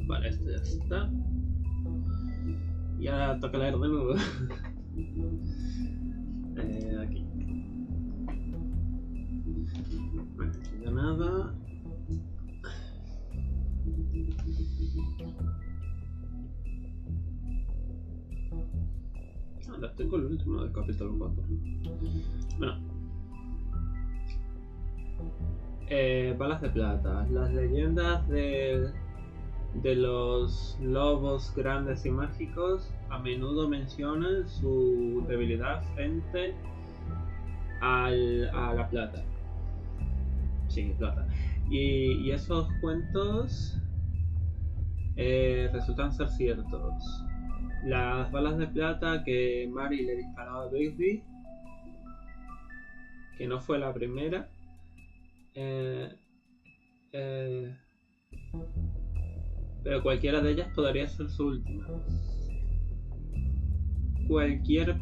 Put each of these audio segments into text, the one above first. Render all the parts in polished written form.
Vale, esto ya está. Y ahora toca leer de nuevo. Aquí. Vale, aquí ya nada. Ahora estoy con el último del capítulo 4. Bueno. Balas de plata. Las leyendas de los lobos grandes y mágicos a menudo mencionan su debilidad frente a la plata. Sí, plata. Y esos cuentos resultan ser ciertos. Las balas de plata que Mary le disparaba a Bigby, que no fue la primera, pero cualquiera de ellas podría ser su última. Cualquier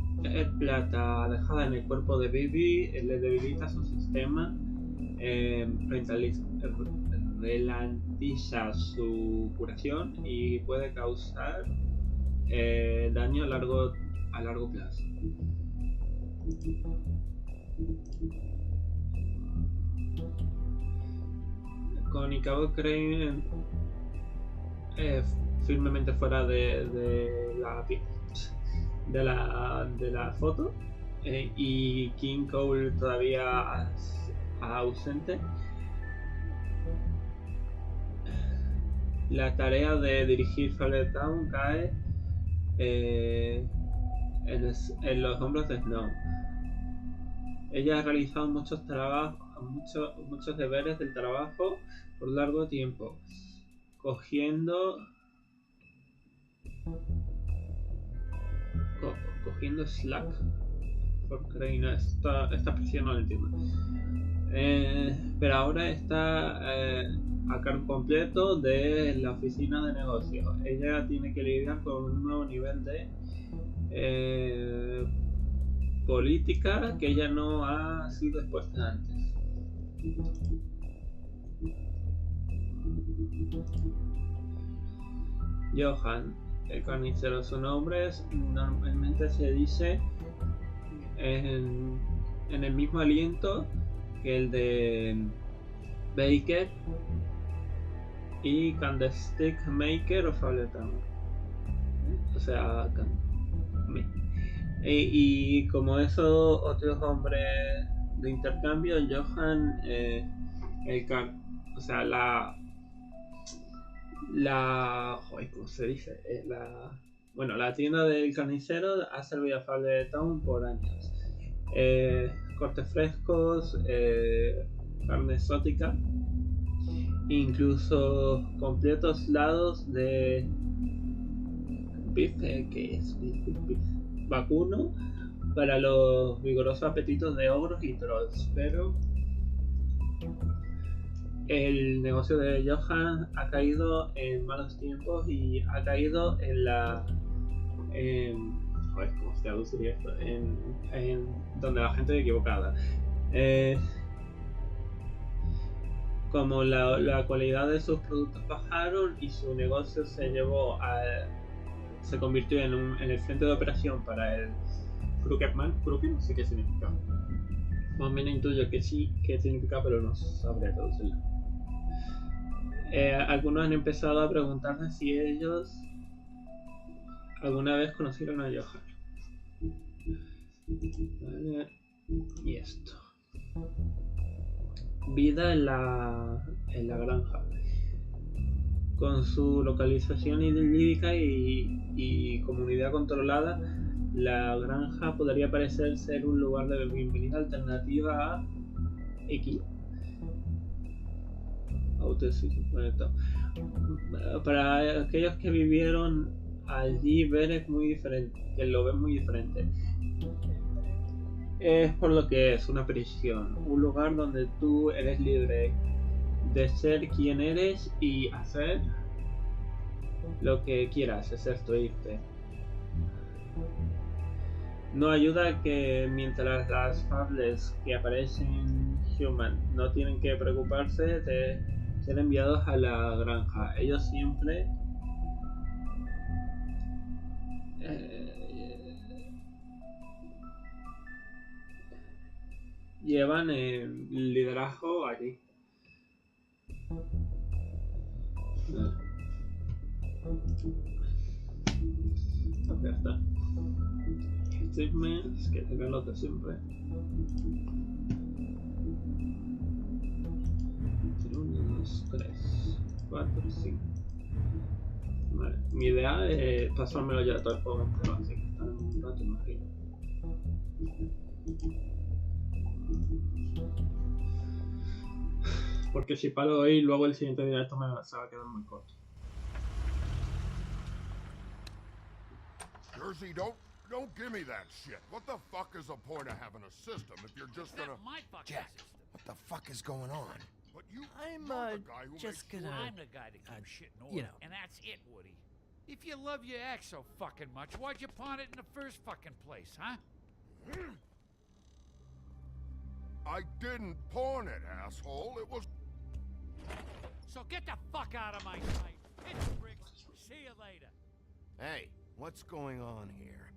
plata dejada en el cuerpo de Bigby le debilita su sistema, ralentiza su curación y puede causar daño a largo plazo. Con Icabo creen firmemente fuera de la foto, y King Cole todavía ausente. La tarea de dirigir Fallen Town cae en los hombros de Snow. Ella ha realizado muchos deberes del trabajo por largo tiempo, cogiendo slack. Porque no, esta expresión no la entiendo. Pero ahora está a cargo completo de la oficina de negocios. Ella tiene que lidiar con un nuevo nivel de política que ella no ha sido expuesta antes. Johan, el carnicero, su nombre normalmente se dice en el mismo aliento que el de Baker y Candlestick Maker of Fallen Town. O sea, y como esos otros hombres de intercambio, Johan, ¿cómo se dice? La tienda del carnicero ha servido a Fallen Town por años. Cortes frescos, carne exótica, incluso completos lados de bife, que es bife vacuno, para los vigorosos apetitos de ogros y trolls. Pero el negocio de Johan ha caído en malos tiempos y ha caído en ¿cómo se traduciría esto? En donde la gente es equivocada. Como la calidad de sus productos bajaron y su negocio se convirtió en el frente de operación para el Crooked Man. Crooked no sé qué significa. Más o menos intuyo que sí, qué significa, pero no sabría traducirlo. Algunos han empezado a preguntarse si ellos alguna vez conocieron a Johan. Vale. Y esto. Vida en la granja. Con su localización idílica y comunidad controlada, la granja podría parecer ser un lugar de bienvenida alternativa a X. Para aquellos que vivieron allí, ver es muy diferente, que lo ven muy diferente. Es por lo que es una prisión, un lugar donde tú eres libre de ser quien eres y hacer lo que quieras, excepto irte. No ayuda que mientras las fables que aparecen en Human no tienen que preocuparse de ser enviados a la granja. Ellos siempre llevan el liderazgo allí. Ok, ya está. Achievements, que tengan los de siempre. 1, 2, 3, 4, 5. Vale, mi idea es pasármelo ya todo el juego entero, así que estar en un rato, imagino. Porque si paro hoy, luego el siguiente directo se va a quedar muy corto. Jersey, don't give me that shit. What the fuck is the point of having a system if you're just gonna... my fucking Jack, system. what the fuck is going on? But you, I'm, you're the guy who just makes gonna... I'm the guy that keeps shit in order, you know. and that's it, Woody. If you love your ex so fucking much, why'd you pawn it in the first fucking place, huh? I didn't pawn it, asshole. It was... So get the fuck out of my sight. Hit the bricks. See you later. Hey, what's going on here?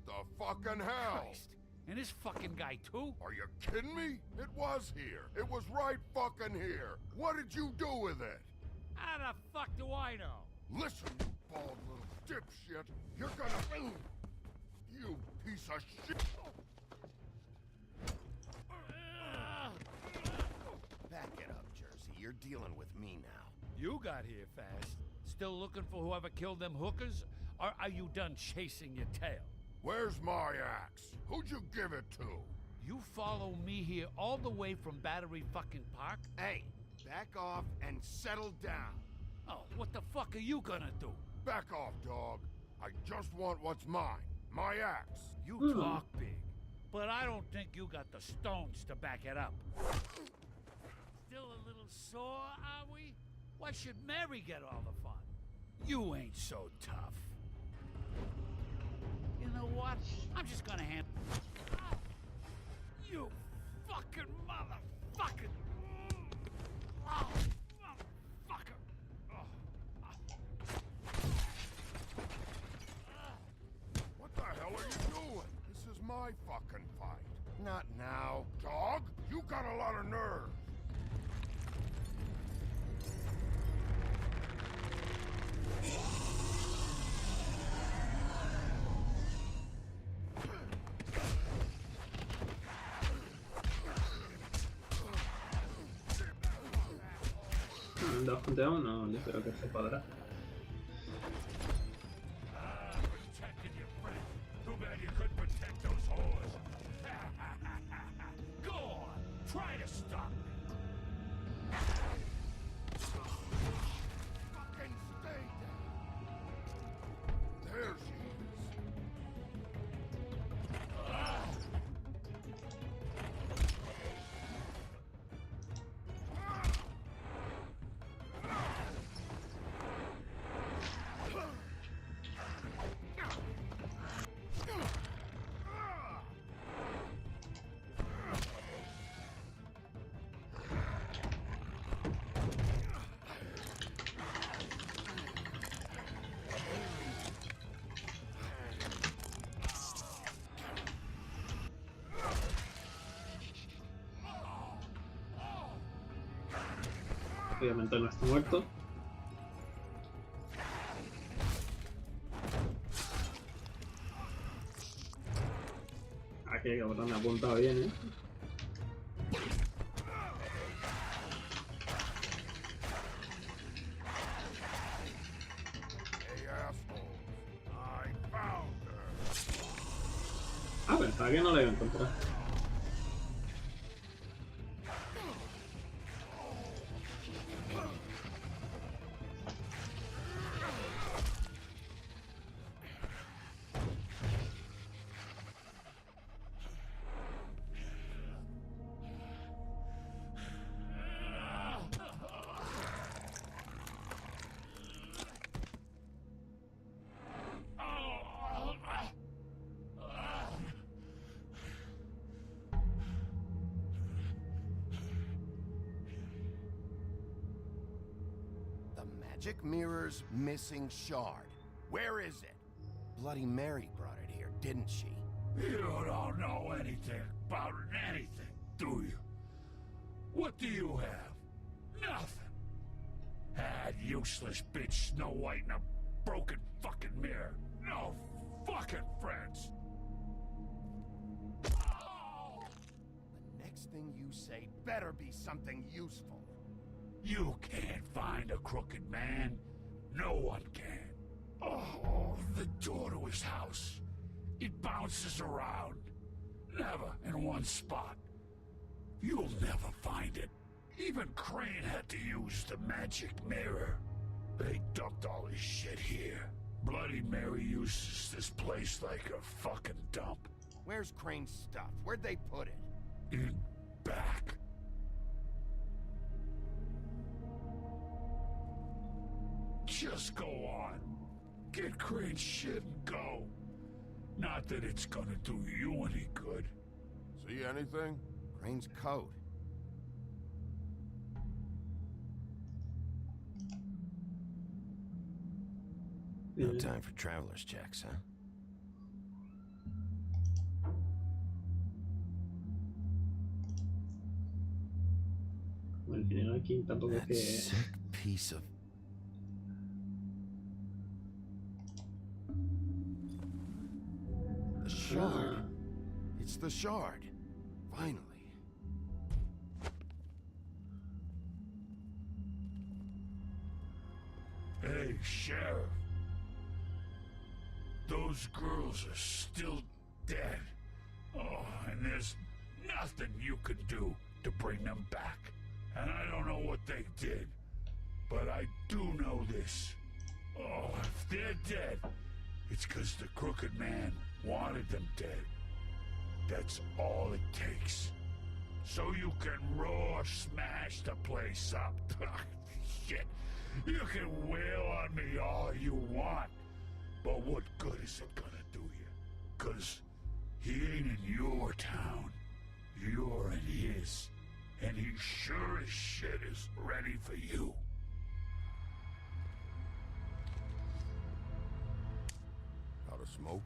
What the fucking hell? Christ. And this fucking guy, too? Are you kidding me? It was here. It was right fucking here. What did you do with it? How the fuck do I know? Listen, you bald little dipshit. You're gonna... You piece of shit. Back it up, Jersey. You're dealing with me now. You got here fast. Still looking for whoever killed them hookers? Or are you done chasing your tail? Where's my axe? Who'd you give it to? You follow me here all the way from Battery fucking Park? Hey, back off and settle down. Oh, what the fuck are you gonna do? Back off, dog. I just want what's mine. My axe. You talk big, but I don't think you got the stones to back it up. Still a little sore, are we? Why should Mary get all the fun? You ain't so tough. You know what? I'm just gonna hand... You fucking motherfucker! Oh, motherfucker! What the hell are you doing? This is my fucking fight. Not now. Dog, you got a lot of nerve. ¿2 contra 1? Yo creo que se podrá. Protected your friend. Too bad you couldn't protect those whores. Go on, try to stop me. Fucking stay down. There she is. Obviamente no está muerto. Aquí cabrón, me ha apuntado bien, ¿eh? Hey, asshole. I found her. Ah, pensaba que no la iba a encontrar. The magic mirror's missing shard. Where is it? Bloody Mary brought it here, didn't she? You don't know anything about anything, do you? What do you have? Nothing. That useless bitch Snow White and a broken fucking mirror. No fucking friends. Oh! The next thing you say better be something useful. You can't find a crooked man. No one can. Oh, the door to his house. It bounces around. Never in one spot. You'll never find it. Even Crane had to use the magic mirror. They dumped all his shit here. Bloody Mary uses this place like a fucking dump. Where's Crane's stuff? Where'd they put it? In back. Just go on. Get Crane's shit and go. Not that it's gonna do you any good. See anything? Crane's coat. No time for traveler's checks, huh? Bueno, al final aquí tampoco es That que... sick piece of... The shard. It's the shard. Finally. Hey, Sheriff. Those girls are still dead. Oh, and there's nothing you can do to bring them back. And I don't know what they did, but I do know this. Oh, if they're dead, it's because the crooked man wanted them dead. That's all it takes. So you can roar smash the place up. Shit, you can wail on me all you want. But what good is it gonna do you? 'Cause he ain't in your town. You're in his. And he sure as shit is ready for you. Out of smoke?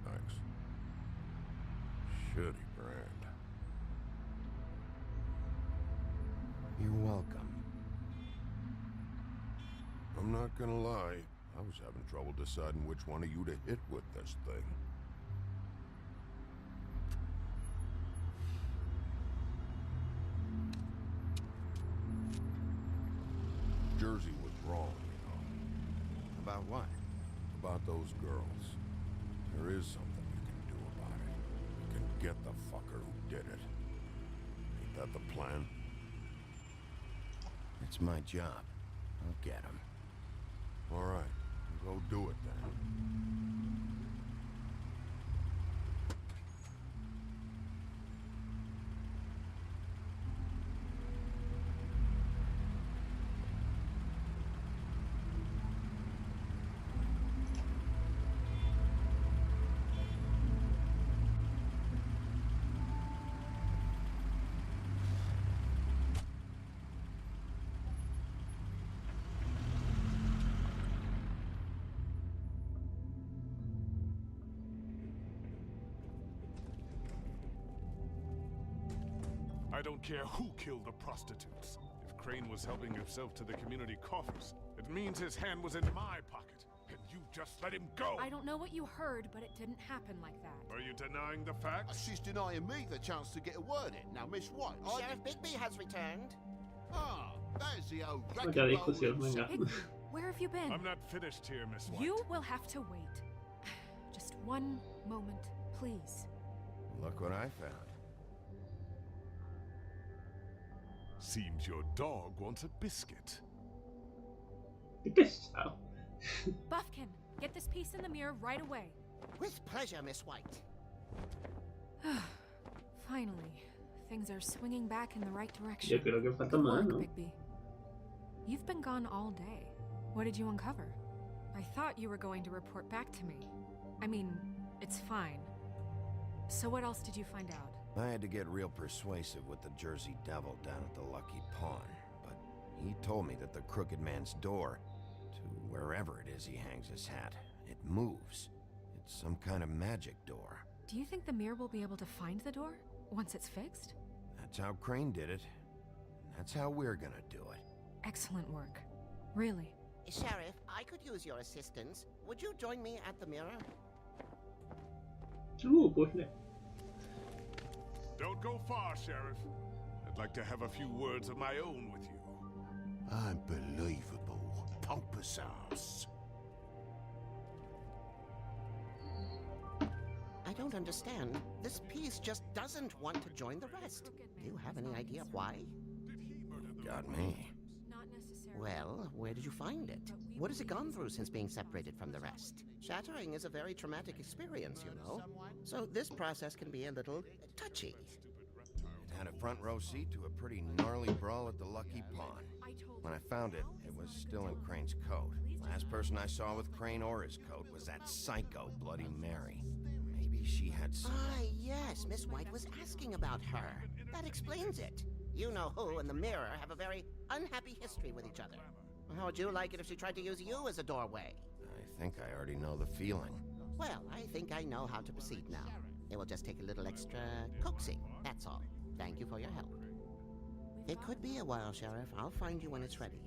Thanks. Shitty brand. You're welcome. I'm not gonna lie, I was having trouble deciding which one of you to hit with this thing. Jersey was wrong, you know. About what? About those girls. There is something you can do about it. You can get the fucker who did it. Ain't that the plan? It's my job. I'll get him. All right, go do it then. I don't care who killed the prostitutes. If Crane was helping himself to the community coffers, it means his hand was in my pocket. And you just let him go! I don't know what you heard, but it didn't happen like that. Are you denying the facts? She's denying me the chance to get a word in. Now, Miss White, Sheriff Bigby has returned. Ah, there's the old Otra discusión, venga. Bigby, where have you been? I'm not finished here, Miss White. You will have to wait. Just one moment, please. Look what I found. Seems your dog wants a biscuit. Qué pesado. Buffkin, get this piece in the mirror right away. With pleasure, Miss White. Finally, Things are swinging back in the right direction. Yo creo que falta Good más, work, ¿no? Bigby. You've been gone all day. What did you uncover? I thought you were going to report back to me. I mean, it's fine. So what else did you find out? I had to get real persuasive with the Jersey Devil down at the Lucky Pawn, but he told me that the Crooked Man's door, to wherever it is he hangs his hat, it moves. It's some kind of magic door. Do you think the mirror will be able to find the door once it's fixed? That's how Crane did it. That's how we're gonna do it. Excellent work. Really. Sheriff, I could use your assistance. Would you join me at the mirror? Puzzle. Don't go far, Sheriff. I'd like to have a few words of my own with you. Unbelievable. Pompous ass. I don't understand. This piece just doesn't want to join the rest. Do you have any idea why? Got me. Not necessarily. Well, where did you find it? What has it gone through since being separated from the rest? Shattering is a very traumatic experience, you know. So this process can be a little touchy. It had a front row seat to a pretty gnarly brawl at the Lucky Pawn. When I found it, it was still in Crane's coat. Last person I saw with Crane or his coat was that psycho Bloody Mary. Maybe she had some... Ah, yes, Miss White was asking about her. That explains it. You know who and the mirror have a very unhappy history with each other. How would you like it if she tried to use you as a doorway? I think I already know the feeling. Well, I think I know how to proceed now. It will just take a little extra coaxing, that's all. Thank you for your help. It could be a while, Sheriff. I'll find you when it's ready.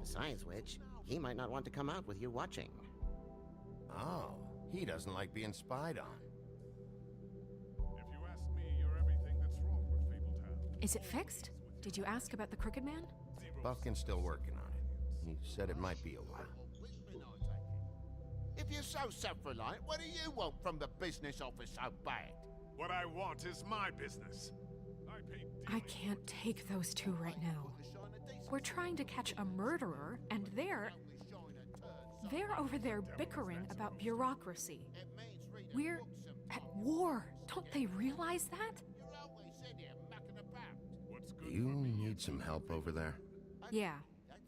Besides which, he might not want to come out with you watching. Oh, he doesn't like being spied on. If you ask me, you're everything that's wrong with Fabletown. Is it fixed? Did you ask about the Crooked Man? Buffkin's still working on it. He said it might be a while. If you're so self-reliant, what do you want from the business office so bad? What I want is my business. I can't take those two right now. We're trying to catch a murderer, and they're over there bickering about bureaucracy. We're at war. Don't they realize that? Do you need some help over there? Yeah,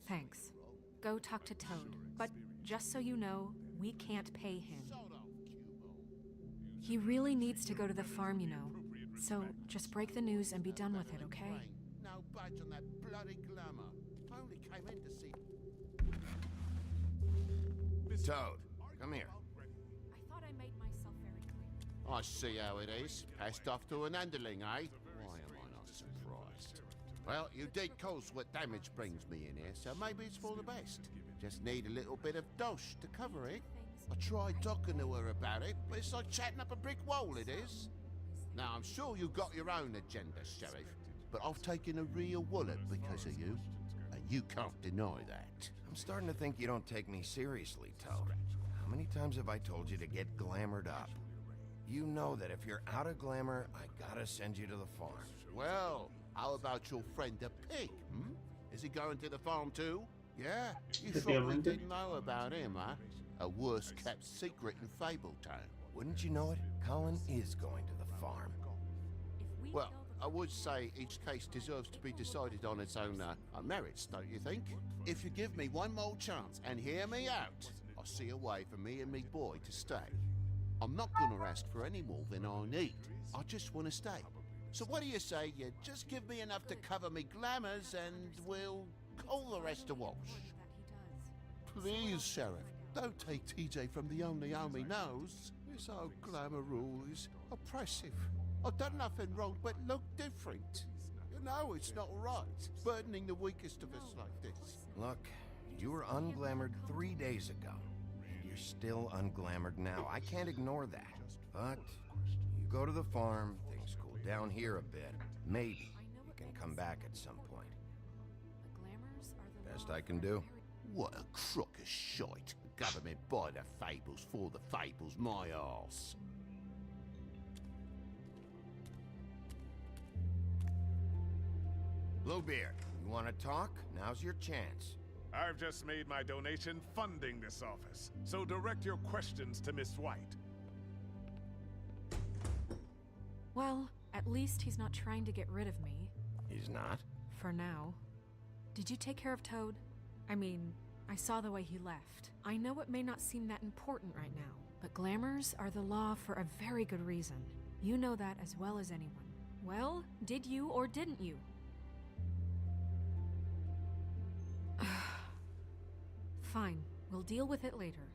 thanks. Go talk to Toad. But just so you know, we can't pay him. He really needs to go to the farm, you know. So just break the news and be done with it, okay? No budge on that bloody glamour. Only came in to see. Toad, come here. I thought I made myself very clear. I see how it is. Passed off to an underling, eh? Why am I not surprised? Well, you did cause what damage brings me in here, so maybe it's for the best. Just need a little bit of dosh to cover it. I tried talking to her about it, but it's like chatting up a brick wall, it is. Now, I'm sure you've got your own agenda, Sheriff, but I've taken a real wallet because of you, and you can't deny that. I'm starting to think you don't take me seriously, Toad. How many times have I told you to get glamored up? You know that if you're out of glamour, I gotta send you to the farm. Well, how about your friend the pig, Is he going to the farm too? Yeah? You probably didn't know about him, huh? A worst-kept secret in Fabletown. Wouldn't you know it? Colin is going to the farm. Well, I would say each case deserves to be decided on its own merits, don't you think? If you give me one more chance and hear me out, I'll see a way for me and me boy to stay. I'm not gonna ask for any more than I need. I just want to stay. So what do you say you just give me enough to cover me glamours and we'll call the rest a wash? Please, Sheriff, don't take TJ from the only home he knows. This old glamour rule is oppressive. I've done nothing wrong but look different. You know it's not right, burdening the weakest of us like this. Look, you were unglamoured 3 days ago. And you're still unglamoured now. I can't ignore that. But you go to the farm, things cool down here a bit. Maybe you can come back at some point. Best I can do. What a crock of shite. Government by the fables, for the fables, my arse. Bluebeard, you want to talk? Now's your chance. I've just made my donation funding this office, so direct your questions to Miss White. Well, At least he's not trying to get rid of me. He's not? For now. Did you take care of Toad? I mean, I saw the way he left. I know it may not seem that important right now, but glamours are the law for a very good reason. You know that as well as anyone. Well, did you or didn't you? Fine, we'll deal with it later.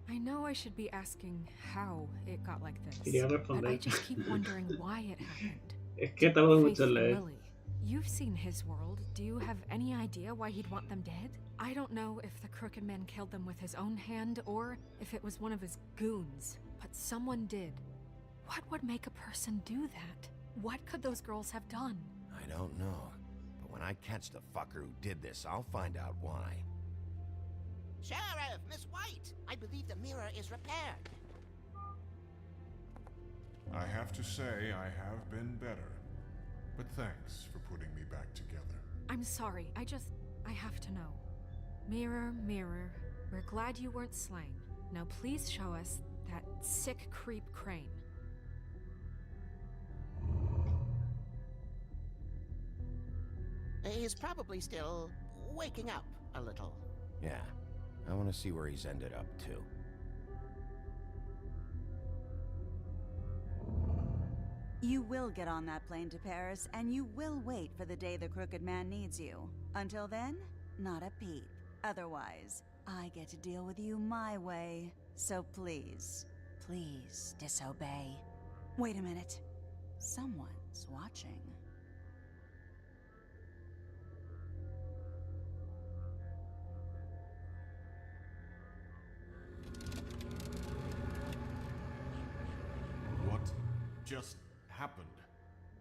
I know I should be asking how it got like this, but I just keep wondering why it happened. Es que tardo mucho en Faith leer. Lily, you've seen his world. Do you have any idea why he'd want them dead? I don't know if the Crooked Man killed them with his own hand or if it was one of his goons, but someone did. What would make a person do that? What could those girls have done? I don't know. But when I catch the fucker who did this, I'll find out why. Sheriff, Miss White, I believe the mirror is repaired. I have to say I have been better. But thanks for putting me back together. I'm sorry, I have to know. Mirror, mirror, we're glad you weren't slain. Now please show us that sick creep Crane. He's probably still waking up a little. Yeah, I want to see where he's ended up, too. You will get on that plane to Paris, and you will wait for the day the Crooked Man needs you. Until then, not a peep. Otherwise, I get to deal with you my way. So please, please disobey. Wait a minute. Someone's watching. What just happened?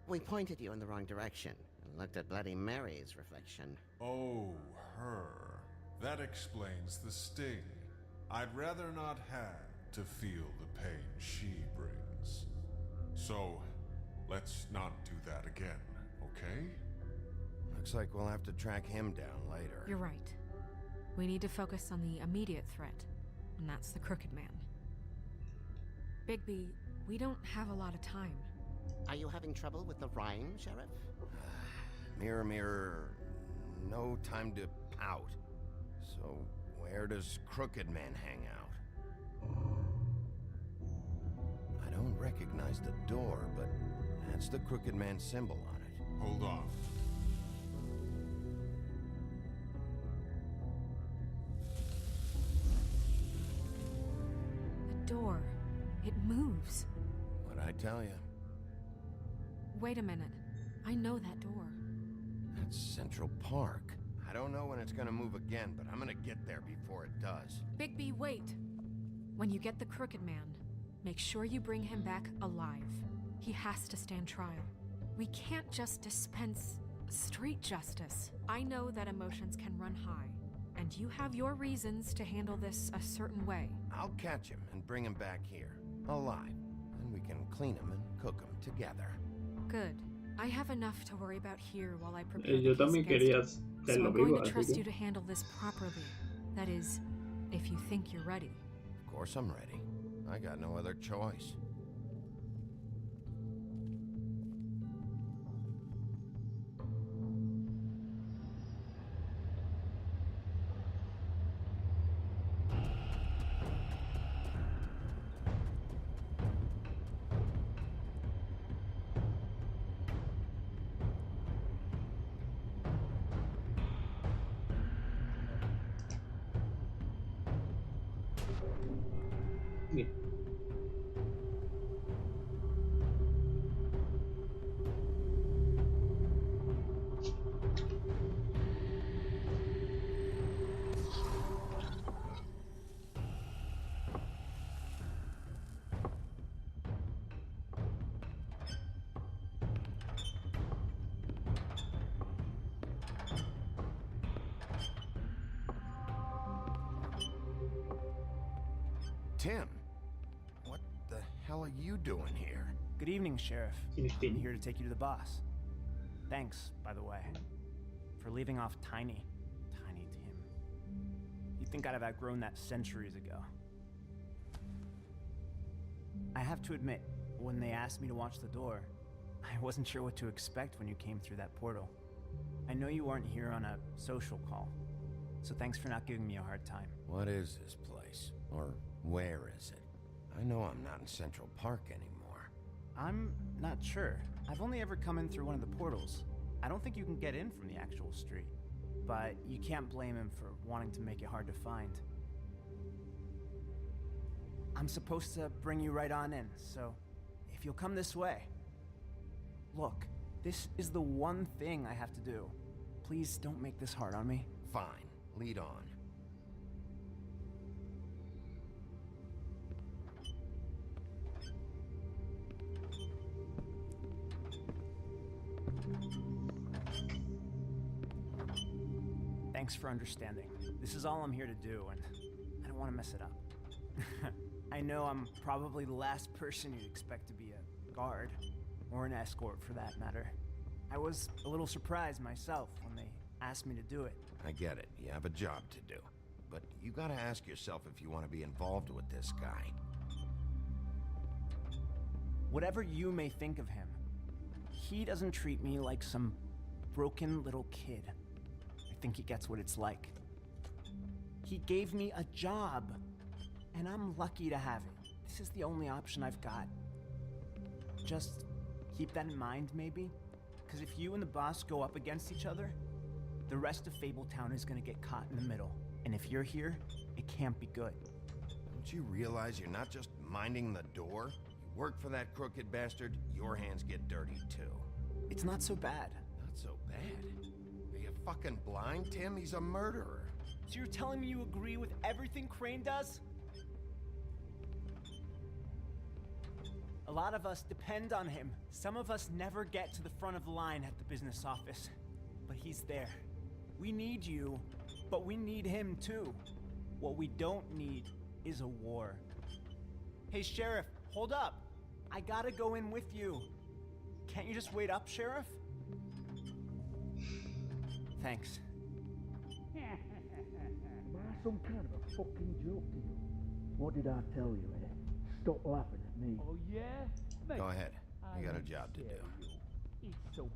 We pointed you in the wrong direction and looked at Bloody Mary's reflection. Oh, her. That explains the sting. I'd rather not have to feel the pain she brings. So, let's not do that again, okay? Looks like we'll have to track him down later. You're right. We need to focus on the immediate threat, and that's the Crooked Man. Bigby, we don't have a lot of time. Are you having trouble with the rhyme, Sheriff? Mirror, mirror, no time to pout. So, where does Crooked Man hang out? I don't recognize the door, but that's the Crooked Man symbol on it. Hold on. The door. It moves. What'd I tell you? Wait a minute. I know that door. That's Central Park. I don't know when it's gonna move again, but I'm gonna get there before it does. Bigby, wait. When you get the Crooked Man, make sure you bring him back alive. He has to stand trial. We can't just dispense street justice. I know that emotions can run high, and you have your reasons to handle this a certain way. I'll catch him and bring him back here, alive. Then we can clean him and cook him together. Good. I have enough to worry about here while I prepare Yo the case también against quería him. So hacerlo I'm going vivo, to así trust que... you to handle this properly. That is, if you think you're ready. Of course I'm ready. I got no other choice. Bien. Tim, what the hell are you doing here? Good evening, Sheriff. ¿Quién es I'm Tim? here to take you to the boss. Thanks, by the way, for leaving off Tiny. Tiny Tim. You'd think I'd have outgrown that centuries ago. I have to admit, when they asked me to watch the door, I wasn't sure what to expect when you came through that portal. I know you weren't here on a social call, so thanks for not giving me a hard time. What is this place? Or where is it? I know I'm not in Central Park anymore. I'm not sure. I've only ever come in through one of the portals. I don't think you can get in from the actual street, but you can't blame him for wanting to make it hard to find. I'm supposed to bring you right on in, so if you'll come this way. Look, this is the one thing I have to do. Please don't make this hard on me. Fine, lead on. Thanks for understanding. This is all I'm here to do, and I don't want to mess it up. I know I'm probably the last person you'd expect to be a guard, or an escort for that matter. I was a little surprised myself when they asked me to do it. I get it, you have a job to do. But you gotta ask yourself if you want to be involved with this guy. Whatever you may think of him, he doesn't treat me like some broken little kid. I think he gets what it's like. He gave me a job, and I'm lucky to have it. This is the only option I've got. Just keep that in mind, maybe? Because if you and the boss go up against each other, the rest of Fabletown is gonna get caught in the middle. And if you're here, it can't be good. Don't you realize you're not just minding the door? You work for that crooked bastard, your hands get dirty too. It's not so bad. Not so bad? Are you fucking blind, Tim? He's a murderer. So you're telling me you agree with everything Crane does? A lot of us depend on him. Some of us never get to the front of the line at the business office. But he's there. We need you, but we need him too. What we don't need is a war. Hey, Sheriff, hold up. I gotta go in with you. Can't you just wait up, Sheriff? Thanks. Am I some kind of a fucking joke to you? What did I tell you, eh? Stop laughing at me. Oh, yeah? Mate, Go ahead. You got a I'm job to do. scared of you. He's so...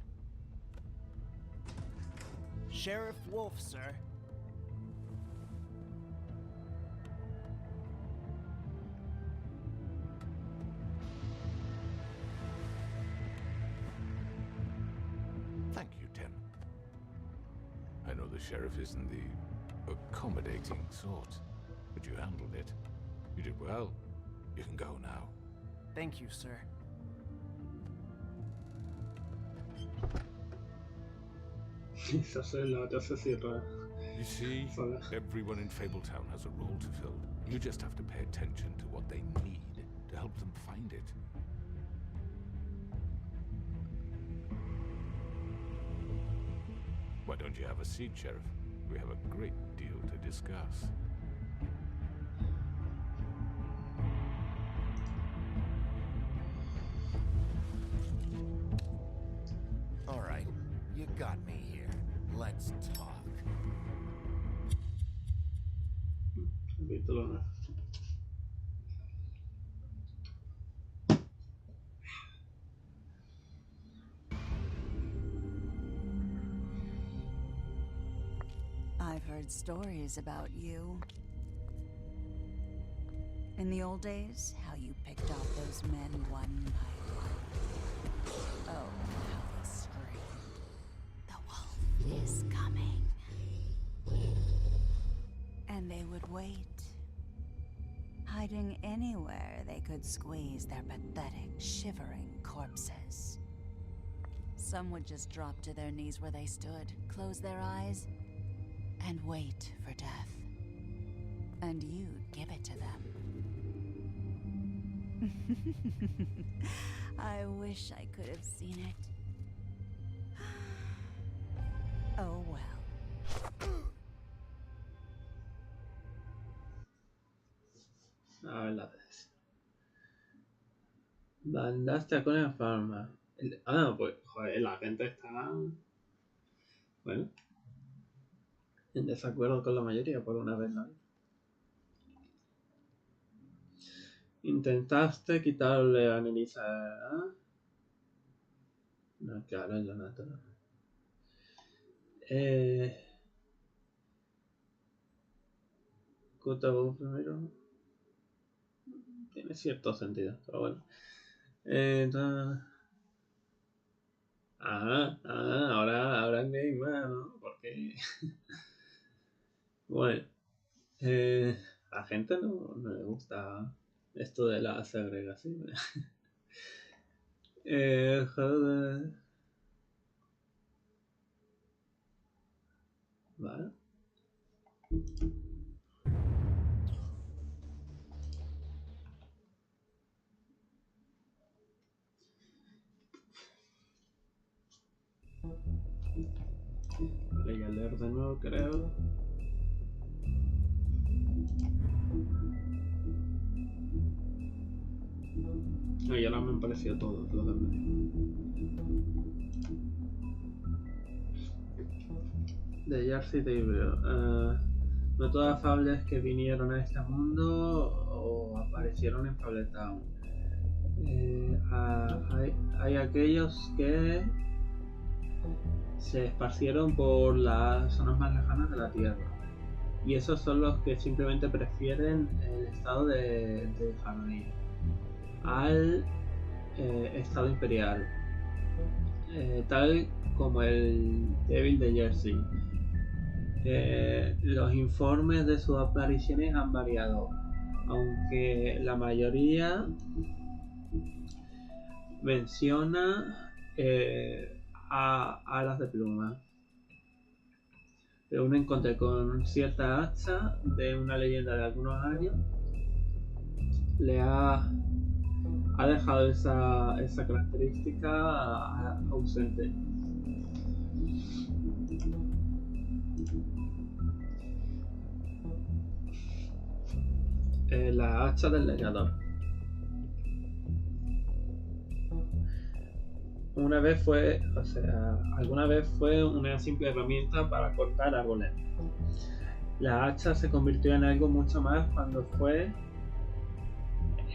Sheriff Wolf, sir. Thank you, Tim. I know the sheriff isn't the accommodating sort, but you handled it. You did well. You can go now. Thank you, sir. Esa es la otra se cierra. You see, sola. everyone in Fabletown has a role to fill. You just have to pay attention to what they need to help them find it. Why don't you have a seat, Sheriff? We have a great deal to discuss. All right, you got me here. Let's talk. Capítulo 9. I've heard stories about you. In the old days, how you picked off those men one by one. Oh, how they screamed. The wolf is coming. And they would wait, hiding anywhere they could squeeze their pathetic, shivering corpses. Some would just drop to their knees where they stood, close their eyes, and wait for death. And you'd give it to them. I wish I could have seen it. Oh well. A ver la vez. Bandaste con la farma. Pues, joder, la gente está. Bueno. En desacuerdo con la mayoría, por una vez, ¿no? Intentaste quitarle a Nelisa. No, claro, Jonathan. Kutabo primero. Tiene cierto sentido, pero bueno. Entonces... ahora hay más, ¿no? Porque... bueno, a la gente no le gusta esto de la segregación. Joder. Vale. Voy a leer de nuevo, creo. Y ahora me han parecido todos los del medio. De Jersey de no todas las fables que vinieron a este mundo o aparecieron en Fabletown. Hay aquellos que se esparcieron por las zonas más lejanas de la Tierra. Y esos son los que simplemente prefieren el estado de jardín al estado imperial, tal como el débil de Jersey. Los informes de sus apariciones han variado, aunque la mayoría menciona a alas de pluma. Pero un encontré con cierta hacha de una leyenda de algunos años le ha dejado esa característica ausente. La hacha del leñador. Alguna vez fue una simple herramienta para cortar árboles. La hacha se convirtió en algo mucho más cuando fue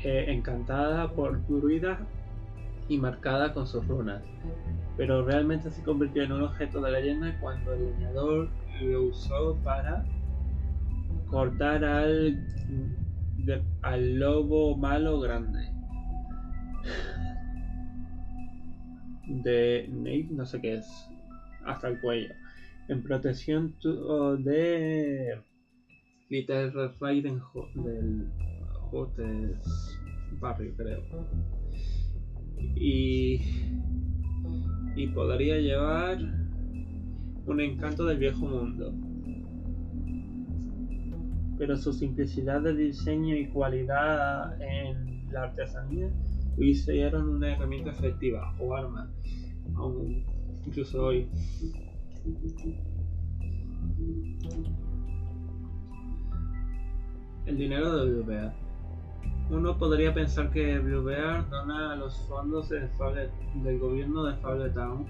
encantada por druidas y marcada con sus runas. Pero realmente se convirtió en un objeto de leyenda cuando el leñador lo usó para cortar al lobo malo grande de Nate, no sé qué es, hasta el cuello, en protección de Little Red Riding Hood del Hotes barrio, creo, y podría llevar un encanto del viejo mundo, pero su simplicidad de diseño y cualidad en la artesanía lo hicieron una herramienta efectiva o arma, aún incluso hoy. El dinero de Blue Bear. Uno podría pensar que Blue Bear dona los fondos del gobierno de Fabletown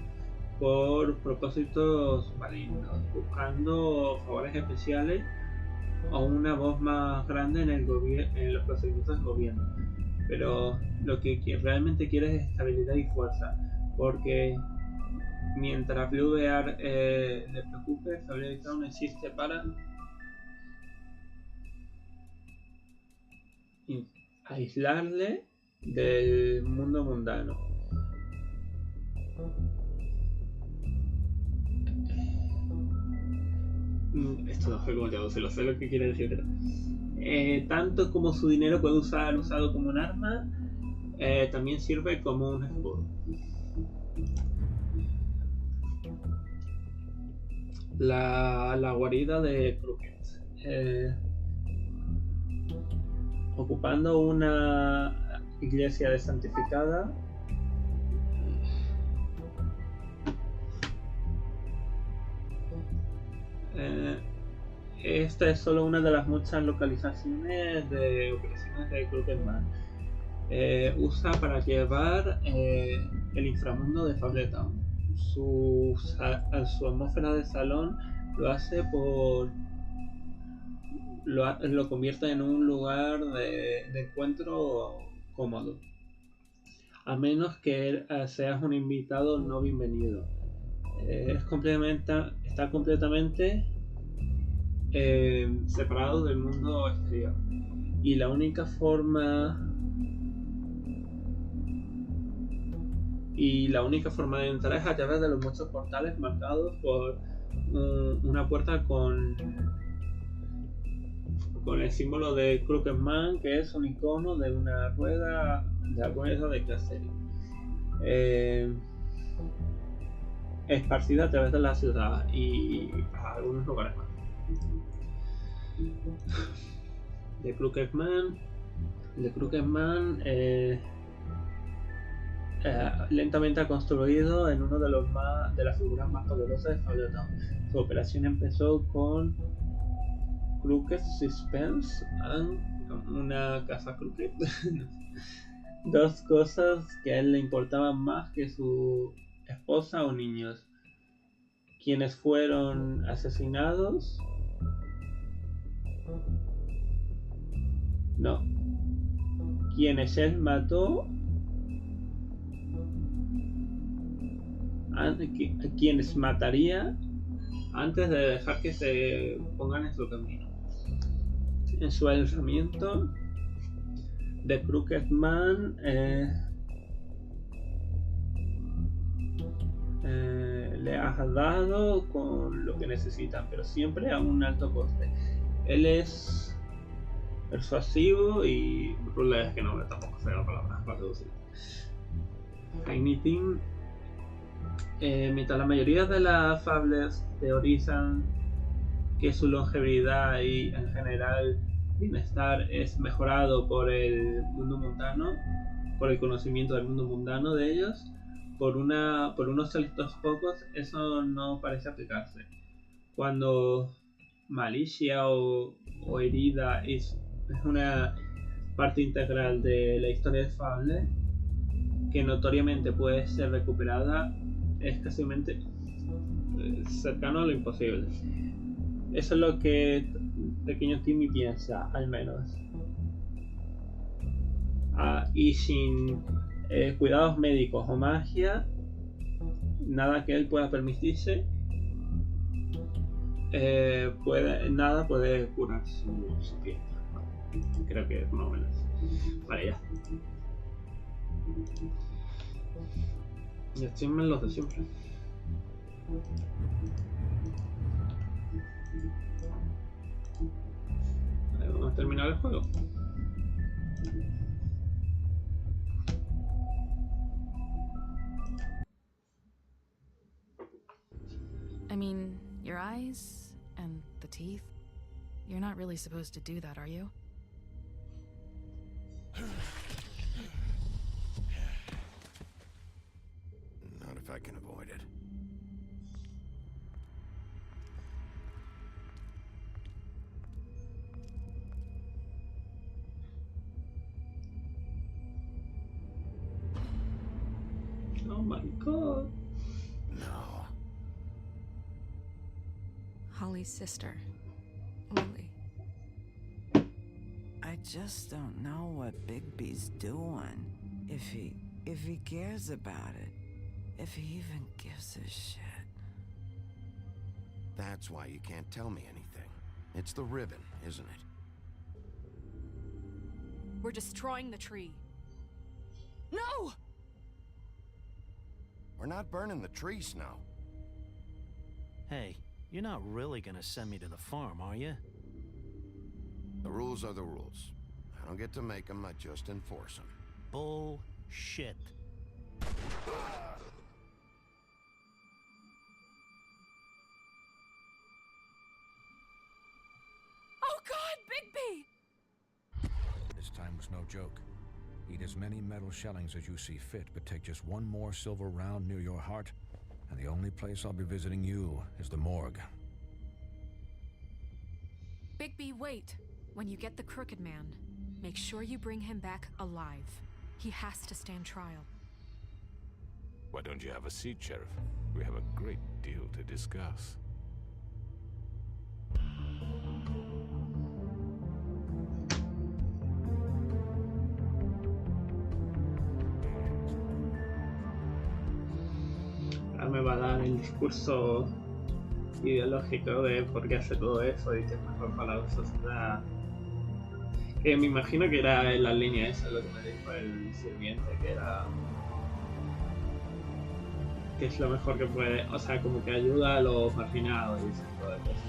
por propósitos malignos, buscando favores especiales o una voz más grande en los procedimientos del gobierno. Pero lo que realmente quiere es estabilidad y fuerza, porque mientras Blue Bear le preocupe, Fabletown existe para aislarle del mundo mundano. Esto no sé cómo traducirlo, sé lo que quiere decir, pero tanto como su dinero puede ser usado como un arma, también sirve como un escudo. La guarida de Crooked. Ocupando una iglesia desantificada, esta es solo una de las muchas localizaciones de operaciones de Crooked-Man. Usa para llevar el inframundo de Fabletown. Su atmósfera de salón lo convierte en un lugar de encuentro cómodo. a menos que seas un invitado no bienvenido. Está completamente separado del mundo exterior. Y la única forma de entrar es a través de los muchos portales marcados por una puerta con el símbolo de Crooked Man, que es un icono de una rueda de cacería, esparcida a través de la ciudad y a algunos lugares más. The Crooked Man lentamente ha construido en uno de las figuras más poderosas de Fableton. Su operación empezó con Crooked Suspense and una casa Crooked. Dos cosas que a él le importaban más que su esposa o niños. Quienes fueron asesinados. No. Quienes él mató. Quienes mataría antes de dejar que se pongan en su camino. En su alzamiento, The Crooked Man le ha dado con lo que necesitan, pero siempre a un alto coste. Él es persuasivo y es que no tampoco sé la palabra para traducir. Anything. Mientras la mayoría de las fables teorizan que su longevidad y en general bienestar es mejorado por el mundo mundano, por el conocimiento del mundo mundano de ellos, por unos selectos pocos eso no parece aplicarse. Cuando malicia o herida es una parte integral de la historia de fable, que notoriamente puede ser recuperada, es casi cercano a lo imposible. Eso es lo que pequeño Timmy piensa, al menos. Y sin cuidados médicos o magia, nada que él pueda permitirse, nada puede curar su piel. Creo que es más o menos. Vale, ya. Y achievement los de siempre. Vale, vamos a terminar el juego. I mean, your eyes and the teeth. You're not really supposed to do that, are you? Not if I can avoid it. Oh my god. No. Holly's sister, Lily. I just don't know what Bigby's doing. If he cares about it. If he even gives a shit. That's why you can't tell me anything. It's the ribbon, isn't it? We're destroying the tree. No! We're not burning the tree, Snow. Hey, you're not really gonna send me to the farm, are you? The rules are the rules. I don't get to make them, I just enforce them. Bullshit. Oh God, Bigby! This time was no joke. Eat as many metal shellings as you see fit, but take just one more silver round near your heart, and the only place I'll be visiting you is the morgue. Bigby, wait. When you get the Crooked Man, make sure you bring him back alive. He has to stand trial. Why don't you have a seat, Sheriff? We have a great deal to discuss. Ahora me va a dar el discurso ideológico de por qué hace todo eso y que es mejor para la sociedad. Que me imagino que era en la línea esa lo que me dijo el sirviente, que era que es lo mejor que puede, o sea, como que ayuda a los marginados y ese tipo de cosas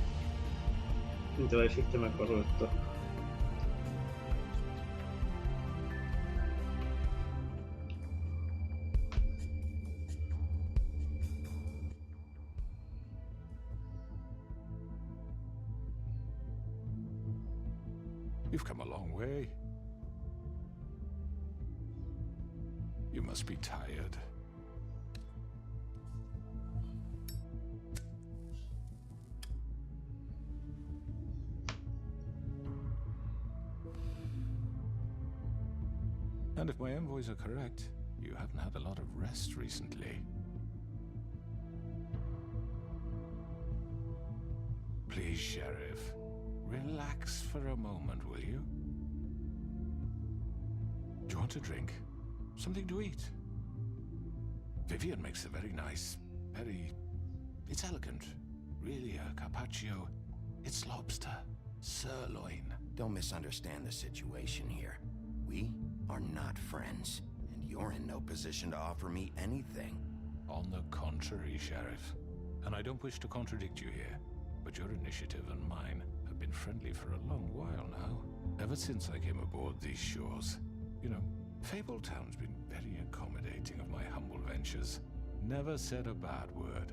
dentro del sistema corrupto. You've come a long way. You must be tired. And if my envoys are correct, you haven't had a lot of rest recently. Please, Sheriff, relax for a moment, will you? Do you want a drink? Something to eat? Vivian makes a very nice, it's elegant. Really, a carpaccio. It's lobster, sirloin. Don't misunderstand the situation here. We are not friends, and you're in no position to offer me anything. On the contrary, Sheriff. And I don't wish to contradict you here, but your initiative and mine have been friendly for a long while now. Ever since I came aboard these shores. You know, Fabletown's been very accommodating of my humble ventures. Never said a bad word.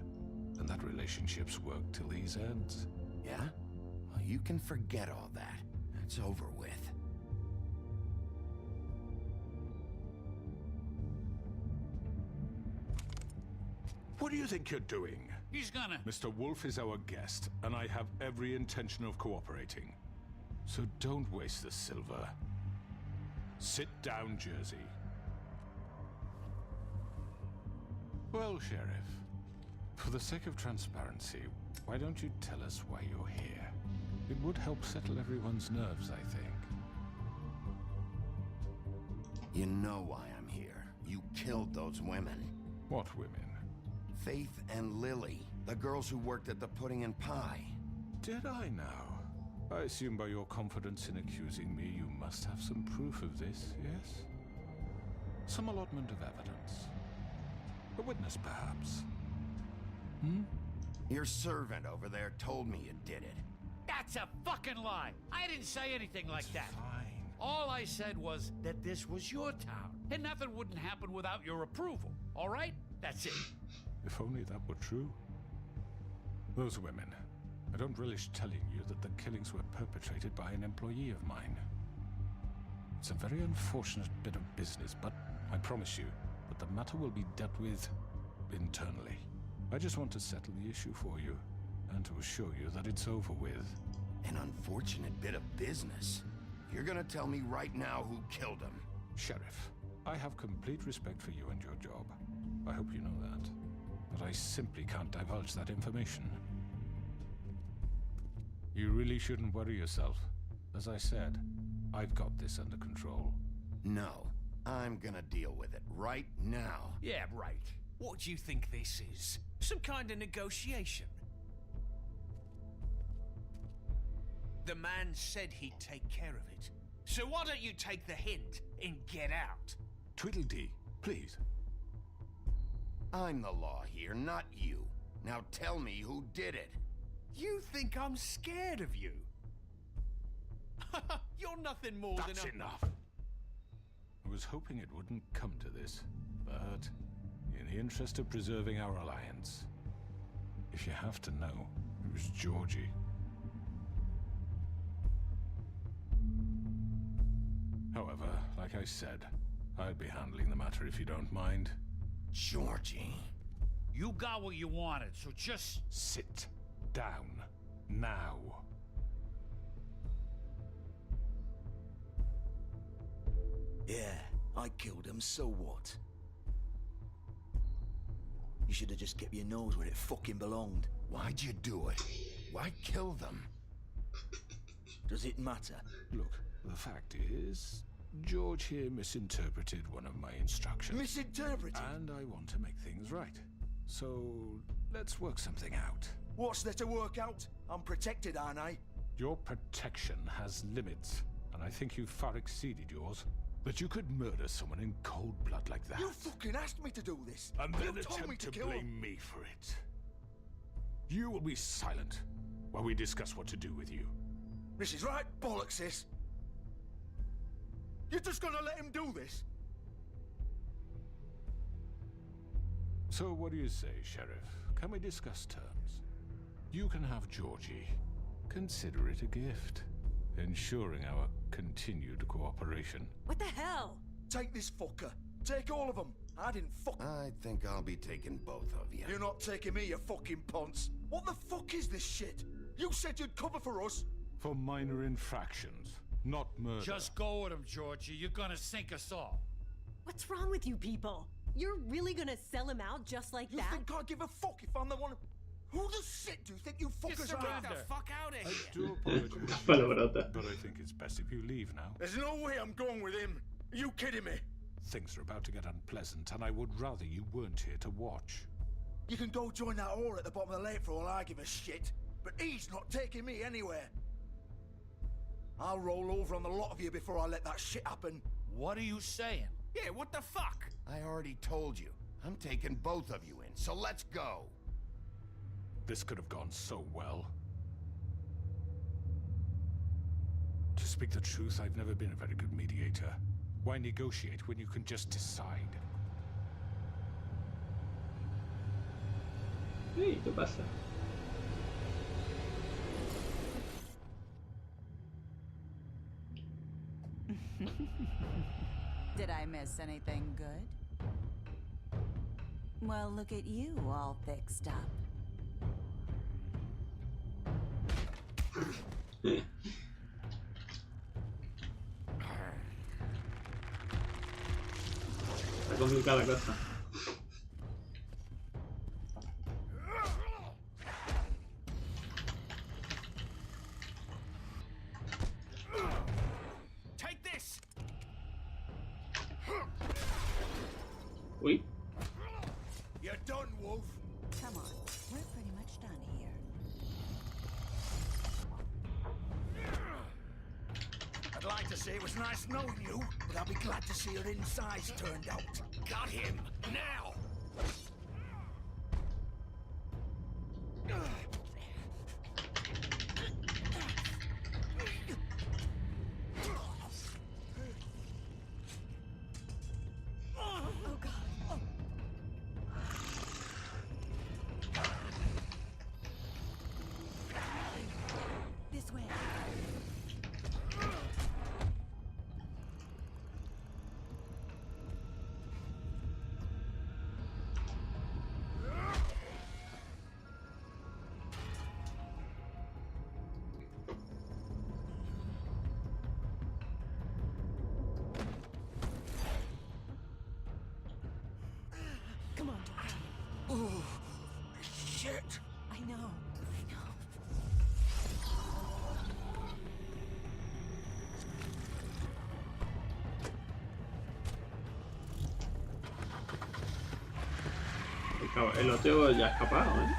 And that relationship's worked till these ends. Yeah? Well, you can forget all that. It's over with. What do you think you're doing? He's gonna... Mr. Wolf is our guest, and I have every intention of cooperating. So don't waste the silver. Sit down, Jersey. Well, Sheriff, for the sake of transparency, why don't you tell us why you're here? It would help settle everyone's nerves, I think. You know why I'm here. You killed those women. What women? Faith and Lily, the girls who worked at the Pudding and Pie. Did I now? I assume by your confidence in accusing me, you must have some proof of this, yes? Some allotment of evidence. A witness, perhaps? Your servant over there told me you did it. That's a fucking lie. I didn't say anything like that. Fine. All I said was that this was your town, and nothing wouldn't happen without your approval. All right? That's it. If only that were true. Those women. I don't relish telling you that the killings were perpetrated by an employee of mine. It's a very unfortunate bit of business, but I promise you that the matter will be dealt with internally. I just want to settle the issue for you, and to assure you that it's over with. An unfortunate bit of business? You're gonna tell me right now who killed him? Sheriff, I have complete respect for you and your job. I hope you know that. But I simply can't divulge that information. You really shouldn't worry yourself. As I said, I've got this under control. No, I'm gonna deal with it right now. Yeah, right. What do you think this is? Some kind of negotiation? The man said he'd take care of it. So why don't you take the hint and get out? Tweedledee, please. I'm the law here, not you. Now tell me who did it. You think I'm scared of you? You're nothing more than a... That's enough. I was hoping it wouldn't come to this, but in the interest of preserving our alliance, if you have to know, it was Georgie. However, like I said, I'll be handling the matter if you don't mind. Georgie. You got what you wanted, so just... Sit down. Now. Yeah, I killed him, so what? You should have just kept your nose where it fucking belonged. Why'd you do it? Why kill them? Does it matter? Look, the fact is, George here misinterpreted one of my instructions. Misinterpreted? And I want to make things right. So, let's work something out. What's there to work out? I'm protected, aren't I? Your protection has limits, and I think you've far exceeded yours. But you could murder someone in cold blood like that. You fucking asked me to do this. And You then told me attempt to kill blame me for it. You will be silent while we discuss what to do with you. This is right bollocks, sis. You're just gonna let him do this? So what do you say, Sheriff? Can we discuss terms? You can have Georgie. Consider it a gift, ensuring our continued cooperation. What the hell? Take this fucker. Take all of them. I didn't fuck. I think I'll be taking both of you. You're not taking me, you fucking ponce. What the fuck is this shit? You said you'd cover for us. For minor infractions, not murder. Just go with him, Georgie. You're gonna sink us all. What's wrong with you people? You're really gonna sell him out just like that? You think I give a fuck if I'm the one? Who the shit do you think you fuckers are? Get the fuck out of I here! do apologize, Palabrota. but I think it's best if you leave now. There's no way I'm going with him. Are you kidding me? Things are about to get unpleasant, and I would rather you weren't here to watch. You can go join that whore at the bottom of the lake for all I give a shit. But he's not taking me anywhere. I'll roll over on the lot of you before I let that shit happen. What are you saying? Yeah, what the fuck? I already told you. I'm taking both of you in, so let's go. This could have gone so well. To speak the truth, I've never been a very good mediator. Why negotiate when you can just decide? Hey, ¿qué pasa? Did I miss anything good? Well, look at you all fixed up. Está complicada la cosa. Take this! Uy. You're done, Wolf. Come on, we're pretty much done here. I'd like to say it was nice knowing you, but I'll be glad to see your insides turned out. Got him! Now! Oh god. This way. Come on, Georgie. Oh, shit. I know. El otro ya ha escapado, ¿eh?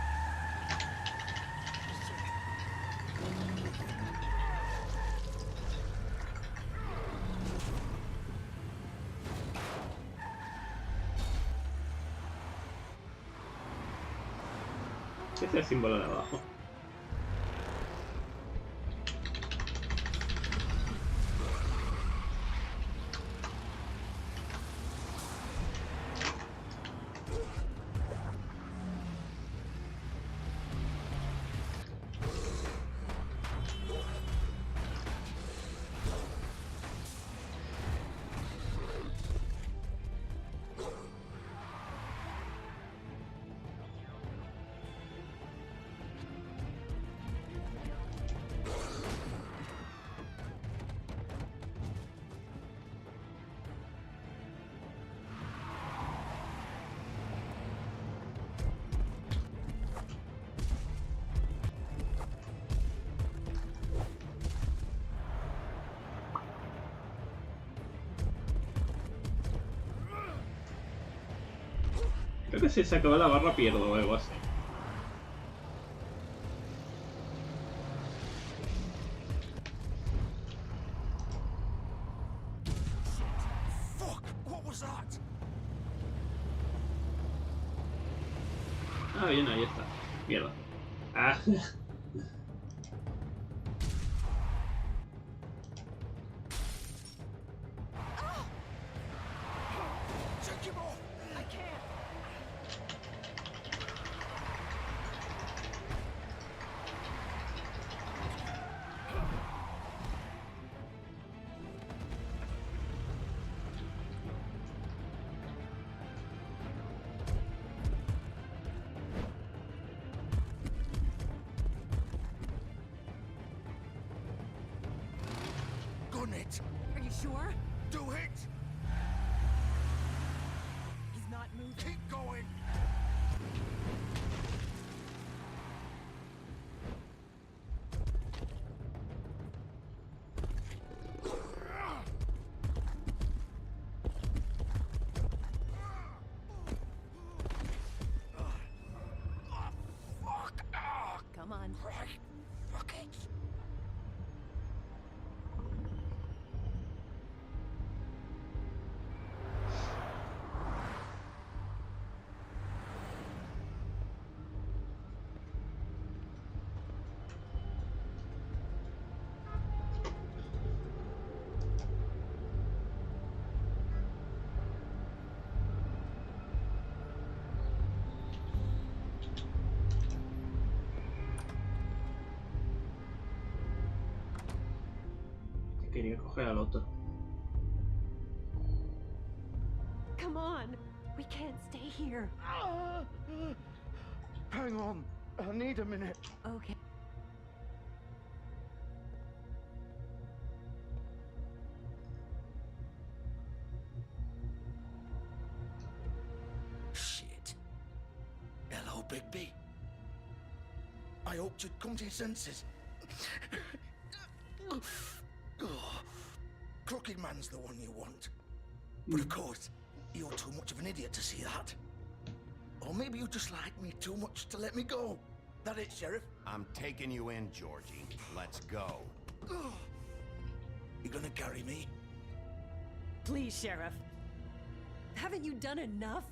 Este es el símbolo de abajo. si se acaba la barra pierdo o algo así. Fuck! What was that? Ah, bien, ahí está. Mierda. Ah. Take him off! I can't. Gun it! Are you sure? Do it! He's not moving. Keep going! Fuck! Come on. Right. Fuck it! Quería coger al otro. Come on. We can't stay here. Hang on. I need a minute. Okay. Shit. Hello, Bigby. I hoped you'd come to your senses. Crooked Man's the one you want. But of course, you're too much of an idiot to see that. Or maybe you just like me too much to let me go. That it, Sheriff? I'm taking you in, Georgie. Let's go. You gonna carry me? Please, Sheriff. Haven't you done enough?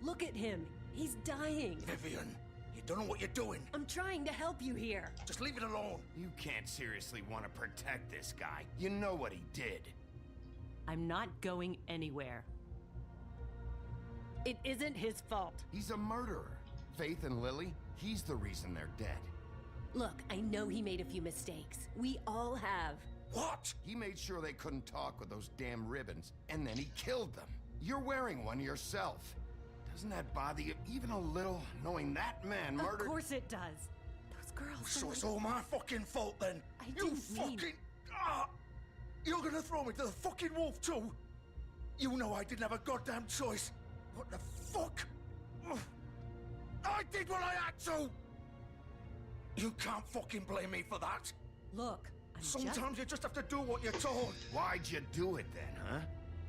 Look at him. He's dying. Vivian, you don't know what you're doing. I'm trying to help you here. Just leave it alone. You can't seriously want to protect this guy. You know what he did. I'm not going anywhere. It isn't his fault. He's a murderer. Faith and Lily, he's the reason they're dead. Look, I know he made a few mistakes. We all have. What? He made sure they couldn't talk with those damn ribbons, and then he killed them. You're wearing one yourself. Doesn't that bother you even a little, knowing that man murdered— Of course it does. Those girls— So it's all my fucking fault then? I You didn't mean— fucking... You're gonna throw me to the fucking wolf too? You know I didn't have a goddamn choice. What the fuck? I did what I had to! You can't fucking blame me for that. Look, Sometimes you just have to do what you're told. Why'd you do it then, huh?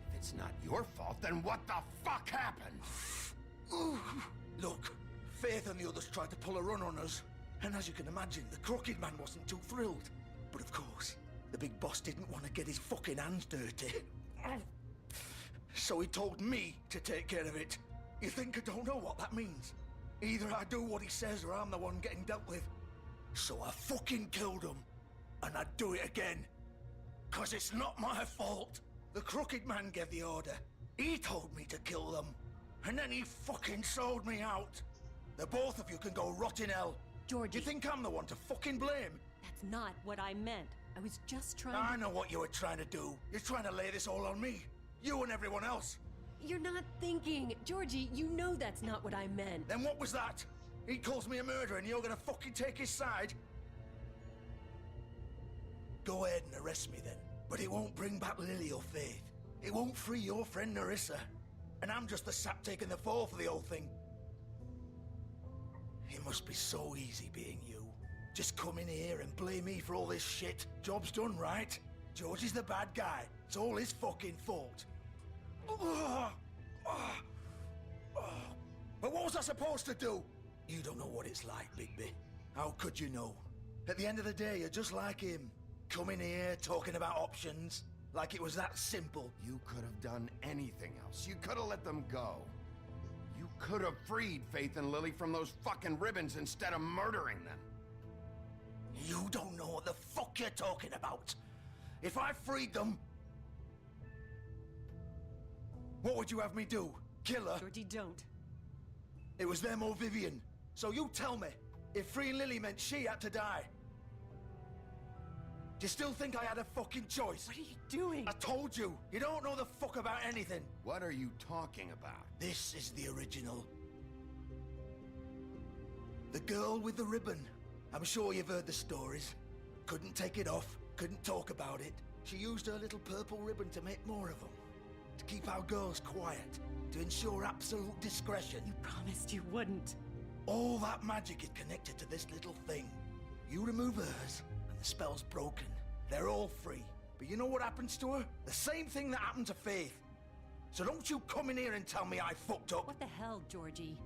If it's not your fault, then what the fuck happened? Look, Faith and the others tried to pull a run on us. And as you can imagine, the Crooked Man wasn't too thrilled. But of course, the big boss didn't want to get his fucking hands dirty. So he told me to take care of it. You think I don't know what that means? Either I do what he says or I'm the one getting dealt with. So I fucking killed him. And I'd do it again. 'Cause it's not my fault. The Crooked Man gave the order. He told me to kill them. And then he fucking sold me out. The both of you can go rot in hell. Georgie. You think I'm the one to fucking blame? That's not what I meant. I was just trying I know what you were trying to do. You're trying to lay this all on me. You and everyone else. You're not thinking. Georgie, you know that's not what I meant. Then what was that? He calls me a murderer and you're gonna fucking take his side? Go ahead and arrest me then. But it won't bring back Lily or Faith. It won't free your friend Nerissa. And I'm just the sap taking the fall for the whole thing. It must be so easy being you. Just come in here and blame me for all this shit. Job's done, right? George is the bad guy. It's all his fucking fault. But what was I supposed to do? You don't know what it's like, Bigby. How could you know? At the end of the day, you're just like him. Coming here, talking about options, like it was that simple. You could have done anything else. You could have let them go. You could have freed Faith and Lily from those fucking ribbons instead of murdering them. You don't know what the fuck you're talking about. If I freed them... What would you have me do? Kill her? Georgie, don't. It was them or Vivian. So you tell me, if freeing Lily meant she had to die, do you still think I had a fucking choice? What are you doing? I told you, you don't know the fuck about anything. What are you talking about? This is the original. The girl with the ribbon. I'm sure you've heard the stories. Couldn't take it off, couldn't talk about it. She used her little purple ribbon to make more of them. To keep our girls quiet. To ensure absolute discretion. You promised you wouldn't. All that magic is connected to this little thing. You remove hers, and the spell's broken. They're all free. But you know what happens to her? The same thing that happened to Faith. So don't you come in here and tell me I fucked up. What the hell, Georgie?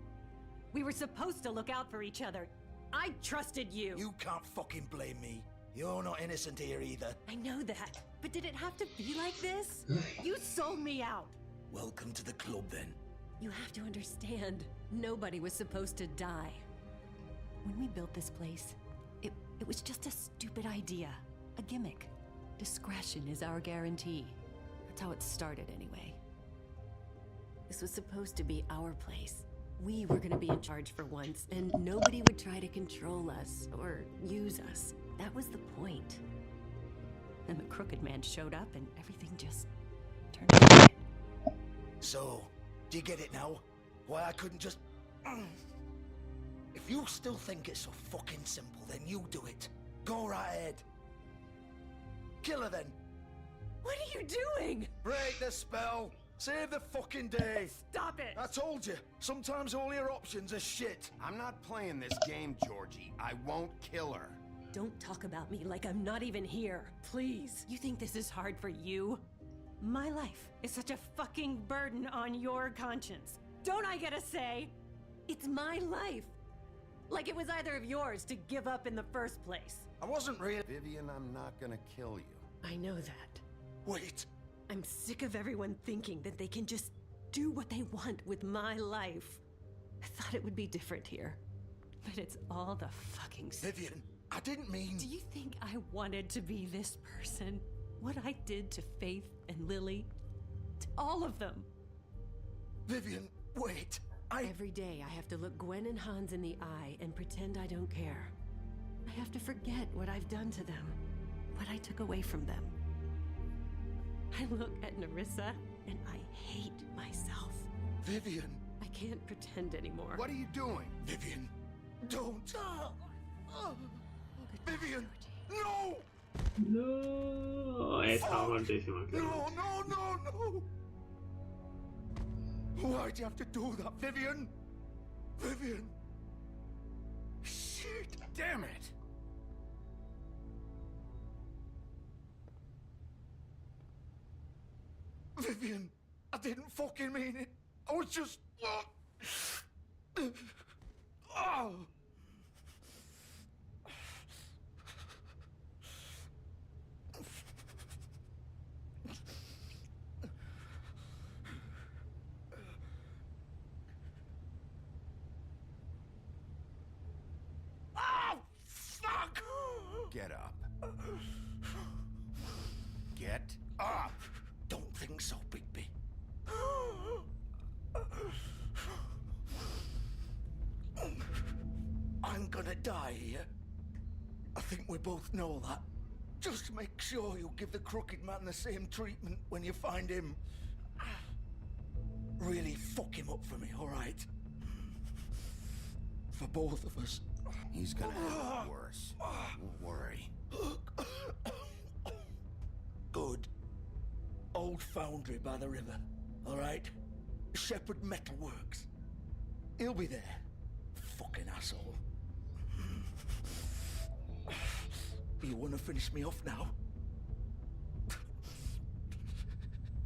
We were supposed to look out for each other. I trusted you. You can't fucking blame me. You're not innocent here either. I know that. But did it have to be like this? You sold me out. Welcome to the club, then. You have to understand, nobody was supposed to die. When we built this place, it was just a stupid idea. A gimmick. Discretion is our guarantee. That's how it started, anyway. This was supposed to be our place. We were gonna be in charge for once, and nobody would try to control us or use us. That was the point. Then the crooked man showed up, and everything just turned around. So, do you get it now? Why I couldn't just... If you still think it's so fucking simple, then you do it. Go right ahead. Kill her then. What are you doing? Break the spell. Save the fucking day. Stop it. I told you, sometimes all your options are shit. I'm not playing this game, Georgie. I won't kill her. Don't talk about me like I'm not even here. Please. You think this is hard for you? My life is such a fucking burden on your conscience. Don't I get a say? It's my life. Like it was either of yours to give up in the first place. I wasn't really... Vivian, I'm not gonna kill you. I know that. Wait. I'm sick of everyone thinking that they can just do what they want with my life. I thought it would be different here. But it's all the fucking... Vivian, I didn't mean... Do you think I wanted to be this person? What I did to Faith and Lily? To all of them? Vivian, wait. Every day I have to look Gwen and Hans in the eye and pretend I don't care. I have to forget what I've done to them. What I took away from them. I look at Nerissa and I hate myself. Vivian. I can't pretend anymore. What are you doing? Vivian, don't. Vivian, no! No, estaba muertísima. No, no, no, no! Why'd you have to do that, Vivian? Vivian! Shit! Damn it! Vivian, I didn't fucking mean it. I was just... Oh! Fuck! Get up. Get up! Don't think so, Bigby. I'm gonna die here. I think we both know that. Just make sure you give the crooked man the same treatment when you find him. Really fuck him up for me, alright? For both of us. He's gonna have it worse. Don't worry. Good. Old foundry by the river, alright? Shepherd Metal Works. He'll be there. Fucking asshole. You wanna finish me off now?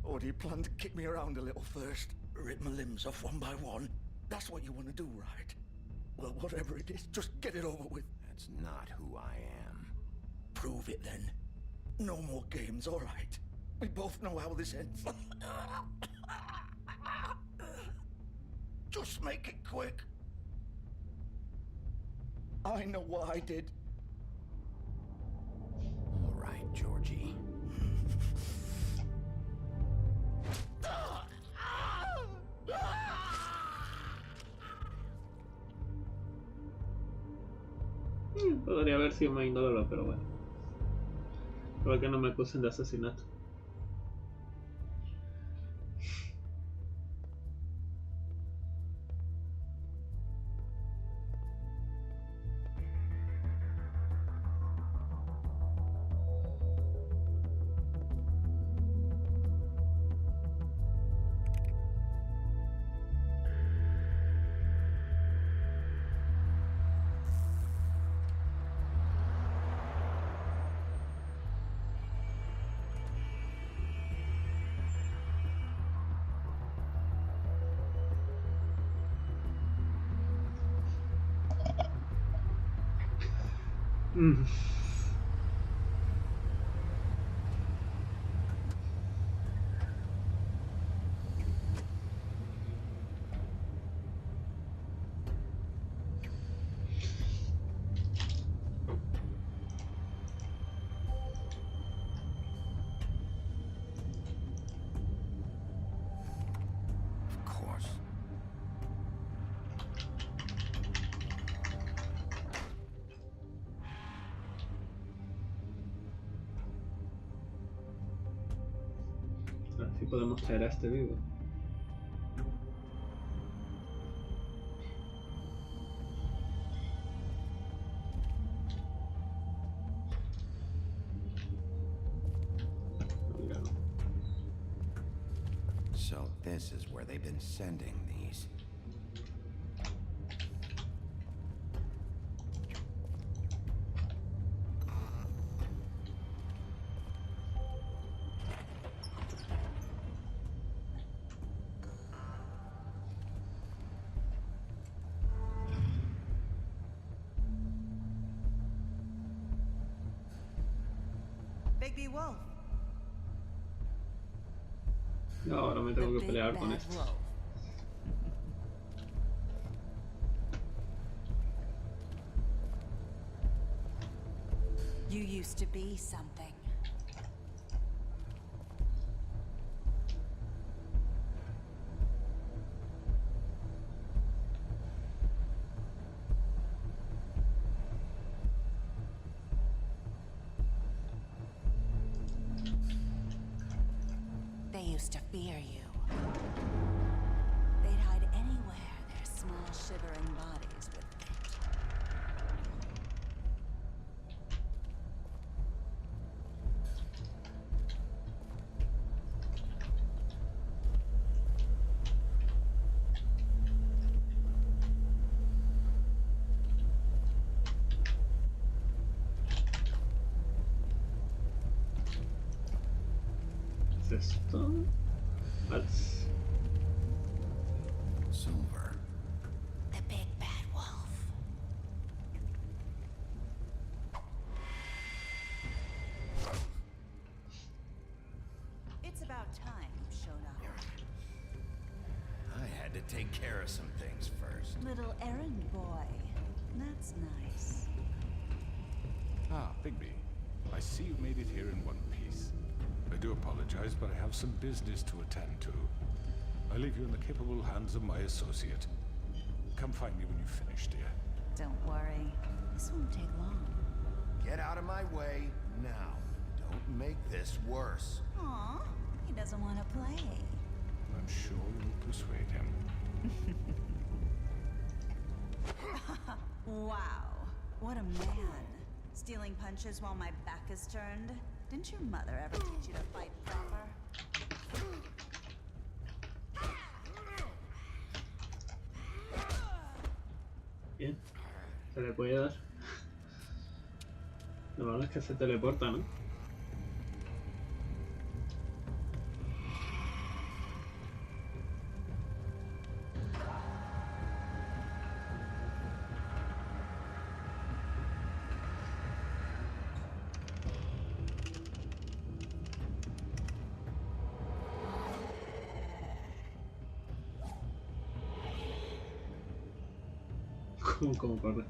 Or do you plan to kick me around a little first? Rip my limbs off one by one? That's what you want to do, right? Well, whatever it is, just get it over with. That's not who I am. Prove it then. No more games, all right? We both know how this ends. Just make it quick. I know what I did. All right, Georgie. Podría haber sido más indoloro, pero bueno. Creo que no me acusen de asesinato. Of course. Así podemos traer a este vivo. So this is where they've been sending these. Bigby Wolf. No, ahora me tengo que pelear con esto. You used to be something. They used to fear you. They'd hide anywhere their small, shivering bodies would fit. Esto. That's Silver. The big bad wolf. It's about time you showed up. I had to take care of some things first. Little errand boy. That's nice. Ah, Bigby. I see you made it here in one piece. I do apologize, but I have some business to attend to. I leave you in the capable hands of my associate. Come find me when you finish, dear. Don't worry. This won't take long. Get out of my way now. Don't make this worse. Aw, he doesn't want to play. I'm sure you'll persuade him. Wow, what a man. Stealing punches while my back is turned? Didn't your mother ever teach you to fight proper? bien. Se le puede dar. Lo malo es que se teleporta, ¿no? cómo corre.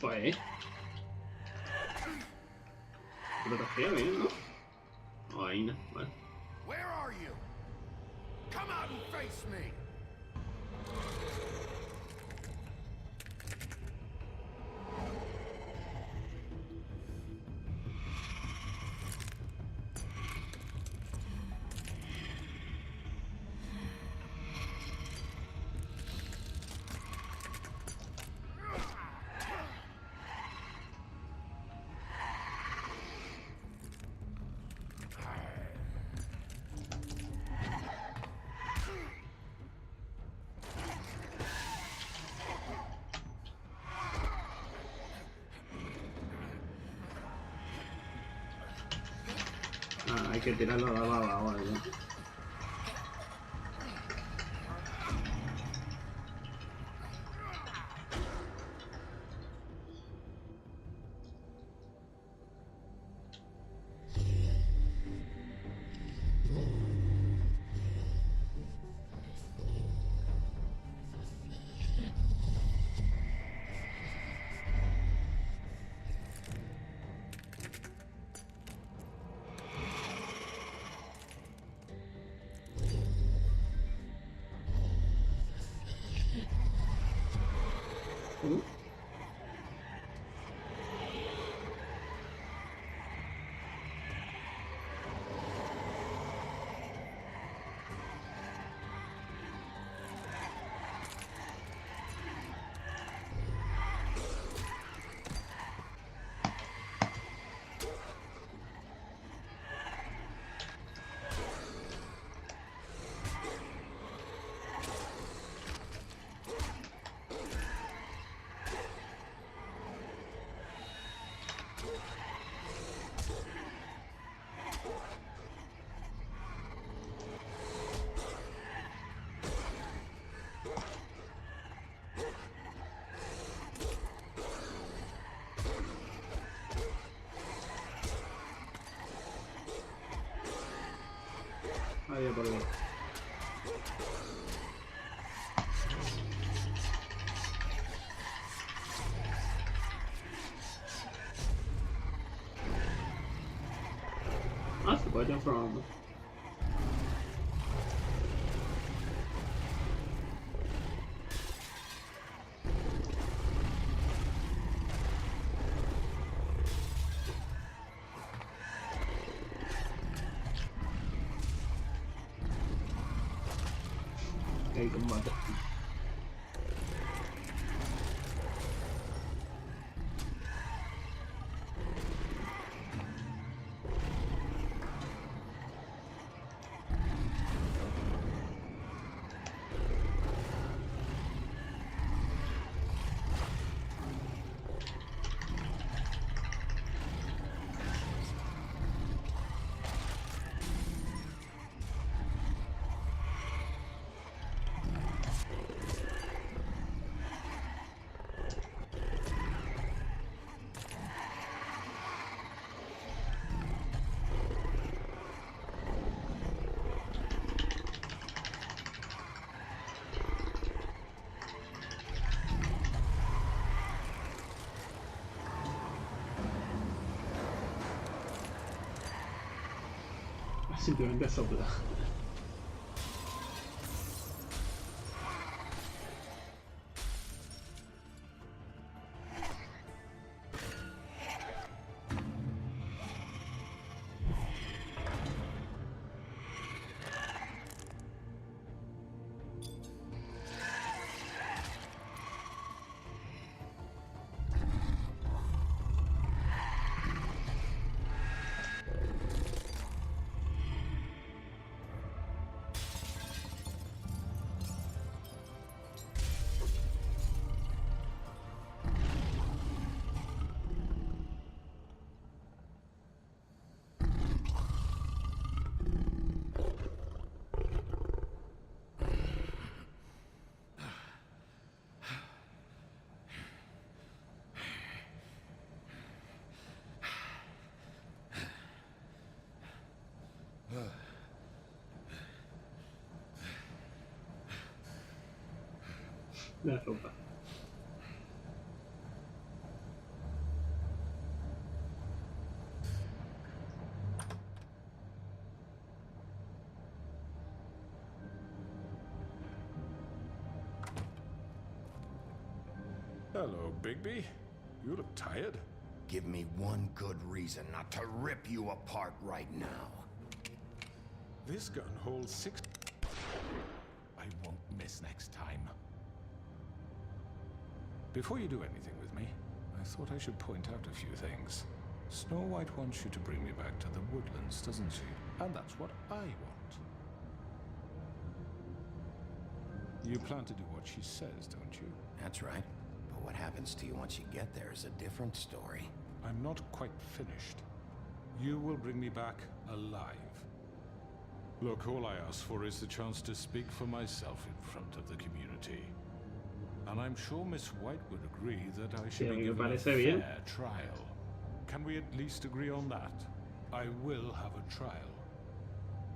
Pues... Protección bien, ¿no? Oh, ahí no, vale. Where are you? Come out and face me! Ah, hay que tirarlo a la baba ahora ya. Ahí por ahí. Ah, se puede transformar. El combate. Simplemente sopla. La ropa. Hello, Bigby. You look tired. Give me one good reason not to rip you apart right now. This gun holds 6... I won't miss next time. Before you do anything with me, I thought I should point out a few things. Snow White wants you to bring me back to the woodlands, doesn't she? And that's what I want. You plan to do what she says, don't you? That's right. But what happens to you once you get there is a different story. I'm not quite finished. You will bring me back alive. Look, all I ask for is the chance to speak for myself in front of the community. And I'm sure Miss White would agree that I should be given a fair trial. Can we at least agree on that? I will have a trial.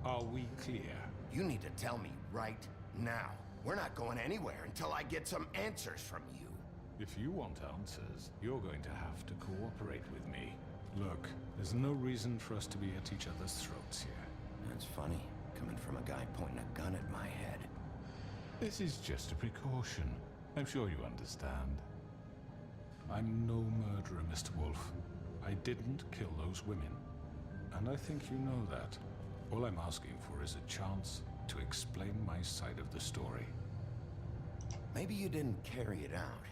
Are we clear? You need to tell me right now. We're not going anywhere until I get some answers from you. If you want answers, you're going to have to cooperate with me. Look, there's no reason for us to be at each other's throats here. That's funny, coming from a guy pointing a gun at my head. This is just a precaution. I'm sure you understand. I'm no murderer, Mr. Wolf. I didn't kill those women. And I think you know that. All I'm asking for is a chance to explain my side of the story. Maybe you didn't carry it out,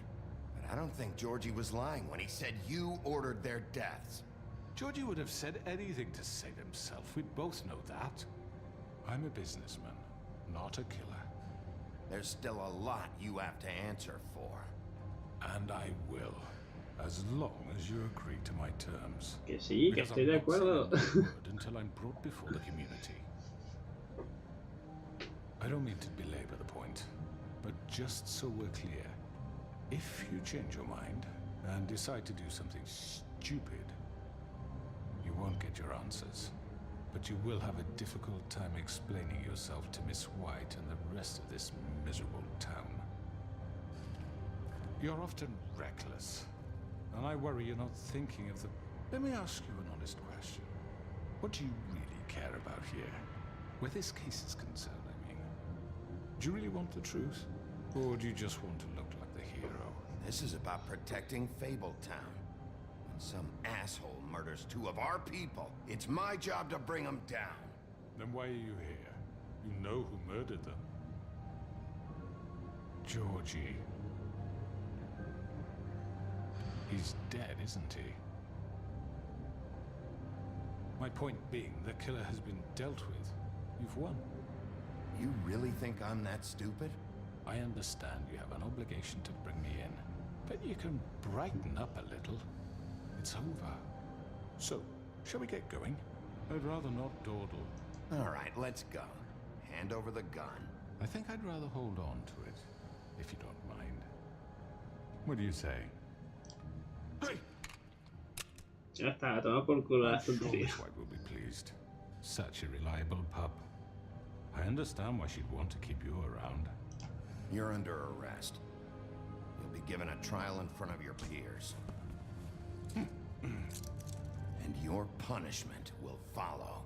but I don't think Georgie was lying when he said you ordered their deaths. Georgie would have said anything to save himself. We'd both know that. I'm a businessman, not a killer. There's still a lot you have to answer for. And I will, as long as you agree to my terms. Que sí, que estoy de acuerdo. Until I'm brought before the community. I don't mean to belabor the point, but just so we're clear, if you change your mind and decide to do something stupid, you won't get your answers. But you will have a difficult time explaining yourself to Miss White and the rest of this miserable town. You're often reckless, and I worry you're not thinking of the... Let me ask you an honest question. What do you really care about here? Where this case is concerned, I mean. Do you really want the truth? Or do you just want to look like the hero? This is about protecting Fabletown. When some asshole murders two of our people, it's my job to bring them down. Then why are you here? You know who murdered them. Georgie. He's dead, isn't he? My point being, the killer has been dealt with. You've won. You really think I'm that stupid? I understand you have an obligation to bring me in, but you can brighten up a little. It's over. So, shall we get going? I'd rather not dawdle. All right, let's go. Hand over the gun. I think I'd rather hold on to it, if you don't mind. What do you say? Hey! Ya está, toma por culo la tontería. Miss White will be pleased. Such a reliable pup. I understand why she'd want to keep you around. You're under arrest. You'll be given a trial in front of your peers. And your punishment will follow.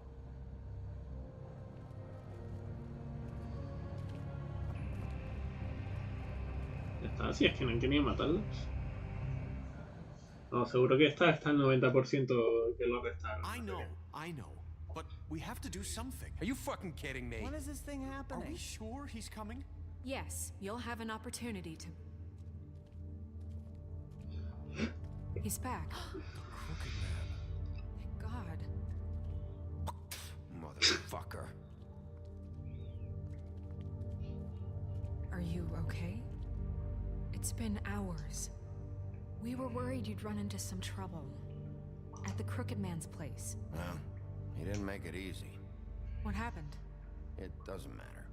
Ya está, si es que no han querido matarlos. No, seguro que está el 90% que lo arrestaron. I know. But we have to do something. Are you fucking kidding me? When is this thing happening? Are we sure he's coming? Yes, you'll have an opportunity to... He's back. Crooked Man. God. Motherfucker. Are you okay? It's been hours. We were worried you'd run into some trouble. At the Crooked Man's place. Well, he didn't make it easy. What happened? It doesn't matter.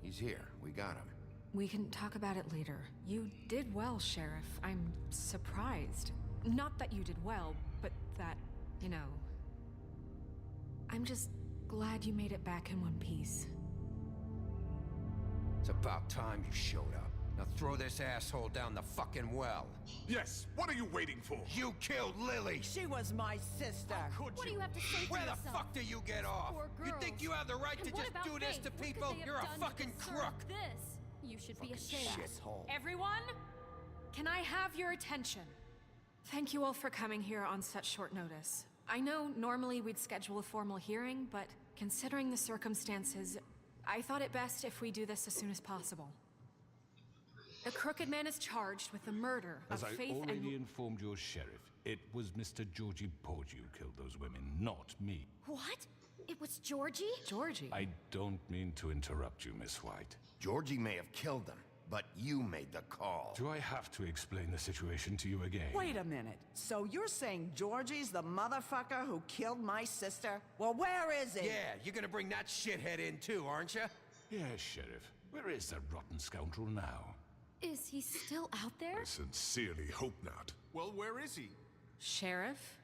He's here. We got him. We can talk about it later. You did well, Sheriff. I'm surprised. Not that you did well, but that, you know... I'm just glad you made it back in one piece. It's about time you showed up. Now throw this asshole down the fucking well. Yes, what are you waiting for? You killed Lily! She was my sister. Could What do you have to say for Where yourself? the fuck do you get off? Poor You girls. think you have the right And to what just about do this Faith? to What could people? they have You're a done to fucking deserve crook! This? You should be ashamed. Shithole. Everyone, can I have your attention? Thank you all for coming here on such short notice. I know normally we'd schedule a formal hearing, but considering the circumstances, I thought it best if we do this as soon as possible. The Crooked Man is charged with the murder As of I Faith already and... informed your sheriff, it was Mr. Georgie Porgy who killed those women, not me. What? It was Georgie? Georgie? I don't mean to interrupt you, Miss White. Georgie may have killed them, but you made the call. Do I have to explain the situation to you again? Wait a minute. So you're saying Georgie's the motherfucker who killed my sister? Well, where is he? Yeah, you're gonna bring that shithead in too, aren't you? Yes, Sheriff. Where is that rotten scoundrel now? Is he still out there? I sincerely hope not. Well, where is he? Sheriff?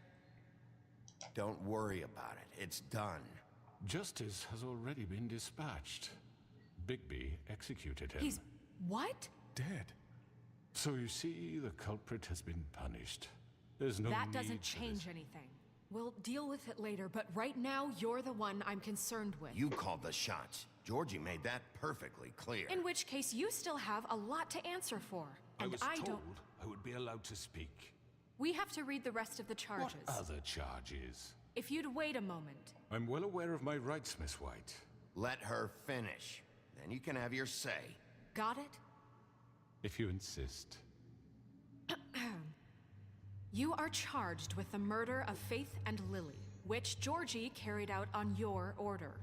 Don't worry about it. It's done. Justice has already been dispatched. Bigby executed him. He's... what? Dead. So you see, the culprit has been punished. There's no That need doesn't for change anything. We'll deal with it later, but right now, you're the one I'm concerned with. You called the shots. Georgie made that perfectly clear. In which case, you still have a lot to answer for. I And was I told don't... I would be allowed to speak. We have to read the rest of the charges. What other charges? If you'd wait a moment. I'm well aware of my rights, Miss White. Let her finish. Then you can have your say. Got it? If you insist. You are charged with the murder of Faith and Lily, which Georgie carried out on your order,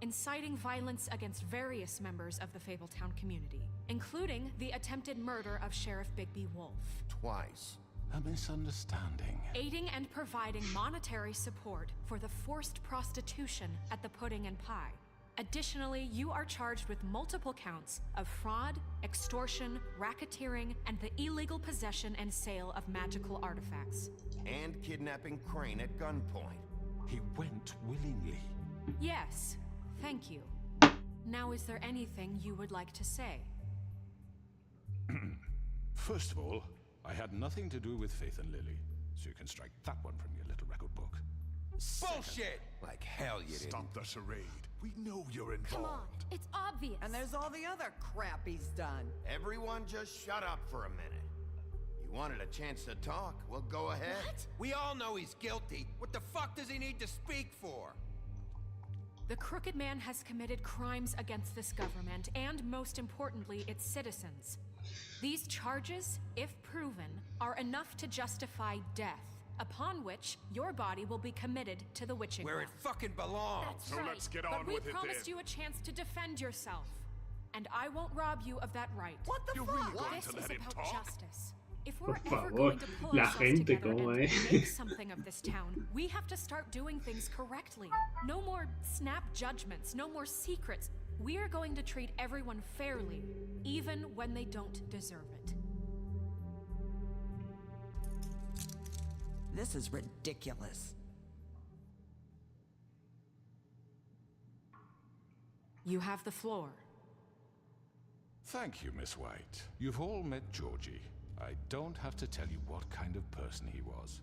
inciting violence against various members of the Fabletown community, including the attempted murder of Sheriff Bigby Wolf. Twice. A misunderstanding. Aiding and providing monetary support for the forced prostitution at the Pudding and Pie. Additionally, you are charged with multiple counts of fraud, extortion, racketeering, and the illegal possession and sale of magical artifacts. And kidnapping Crane at gunpoint. He went willingly. Yes, thank you. Now, is there anything you would like to say? First of all, I had nothing to do with Faith and Lily, so you can strike that one from your little record book. Bullshit! Like hell you didn't. Stop the charade. We know you're involved. Come on, it's obvious. And there's all the other crap he's done. Everyone just shut up for a minute. You wanted a chance to talk? Well, go ahead. What? We all know he's guilty. What the fuck does he need to speak for? The Crooked Man has committed crimes against this government and, most importantly, its citizens. These charges, if proven, are enough to justify death, upon which your body will be committed to the witching Where well. it fucking belongs. That's So right. let's get but on we with it promised then. you a chance to defend yourself, and I won't rob you of that right. What the You're fuck? really going This to is let him about talk? justice. If Por we're ever favor, going to pull la ourselves gente, together ¿cómo and es? make something of this town, we have to start doing things correctly. No more snap judgments, no more secrets. We are going to treat everyone fairly, even when they don't deserve it. This is ridiculous. You have the floor. Thank you, Miss White. You've all met Georgie. I don't have to tell you what kind of person he was.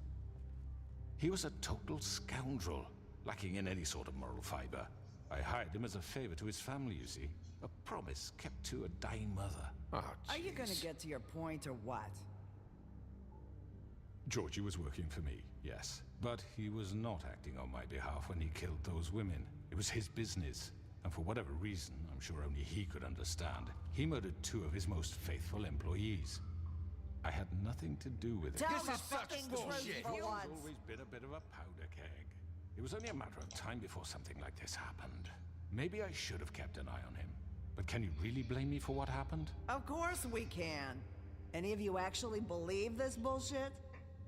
He was a total scoundrel, lacking in any sort of moral fiber. I hired him as a favor to his family, you see. A promise kept to a dying mother. Oh, Are you gonna jeez. get to your point or what? Georgie was working for me, yes. But he was not acting on my behalf when he killed those women. It was his business. And for whatever reason, I'm sure only he could understand, he murdered 2 of his most faithful employees. I had nothing to do with it. Tell This the is such fucking bullshit. truth for He's once. always been a bit of a powder keg. It was only a matter of time before something like this happened. Maybe I should have kept an eye on him. But can you really blame me for what happened? Of course we can. Any of you actually believe this bullshit?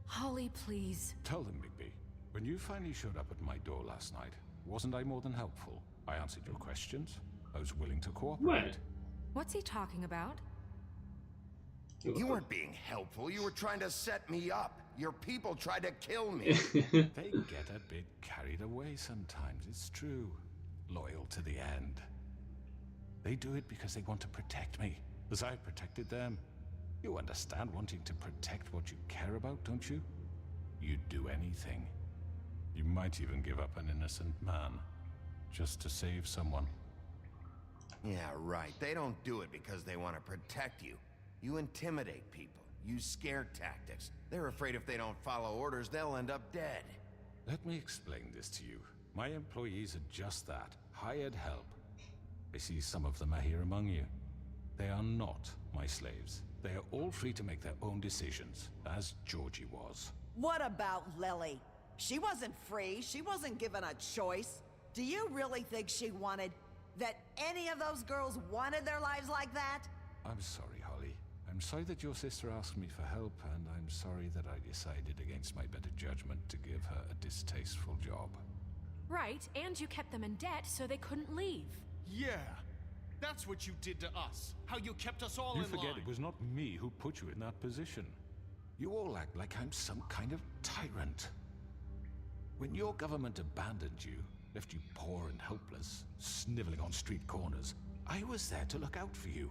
Holly, please. Tell them, Bigby. When you finally showed up at my door last night, wasn't I more than helpful? I answered your questions. I was willing to cooperate. What's he talking about? You weren't being helpful. You were trying to set me up. Your people tried to kill me. They get a bit carried away sometimes, it's true. Loyal to the end. They do it because they want to protect me. as I protected them. You understand wanting to protect what you care about, don't you? You'd do anything. You might even give up an innocent man, just to save someone. Yeah, right. They don't do it because they want to protect you. You intimidate people, use scare tactics. They're afraid if they don't follow orders, they'll end up dead. Let me explain this to you. My employees are just that, hired help. I see some of them are here among you. They are not my slaves. They are all free to make their own decisions, as Georgie was. What about Lily? She wasn't free. She wasn't given a choice. Do you really think she wanted... that any of those girls wanted their lives like that? I'm sorry, Holly. I'm sorry that your sister asked me for help, and I'm sorry that I decided against my better judgment to give her a distasteful job. Right, and you kept them in debt so they couldn't leave. Yeah, that's what you did to us. How you kept us all in line. You forget it was not me who put you in that position. You all act like I'm some kind of tyrant. When your government abandoned you, left you poor and helpless, sniveling on street corners, I was there to look out for you.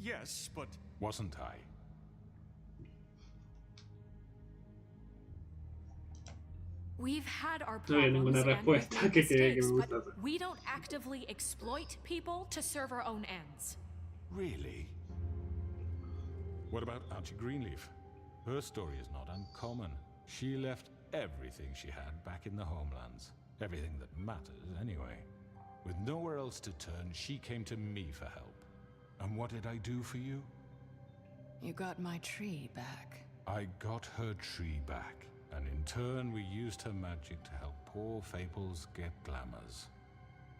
Yes, but... Wasn't I? We've had our No había problems ninguna and we've respuesta made que quería que mistakes, me but gustase. we don't actively exploit people to serve our own ends. Really? What about Archie Greenleaf? Her story is not uncommon. She left everything she had back in the homelands. Everything that matters, anyway. With nowhere else to turn, she came to me for help. And what did I do for you? You got my tree back. I got her tree back, and in turn we used her magic to help poor Fables get glamours.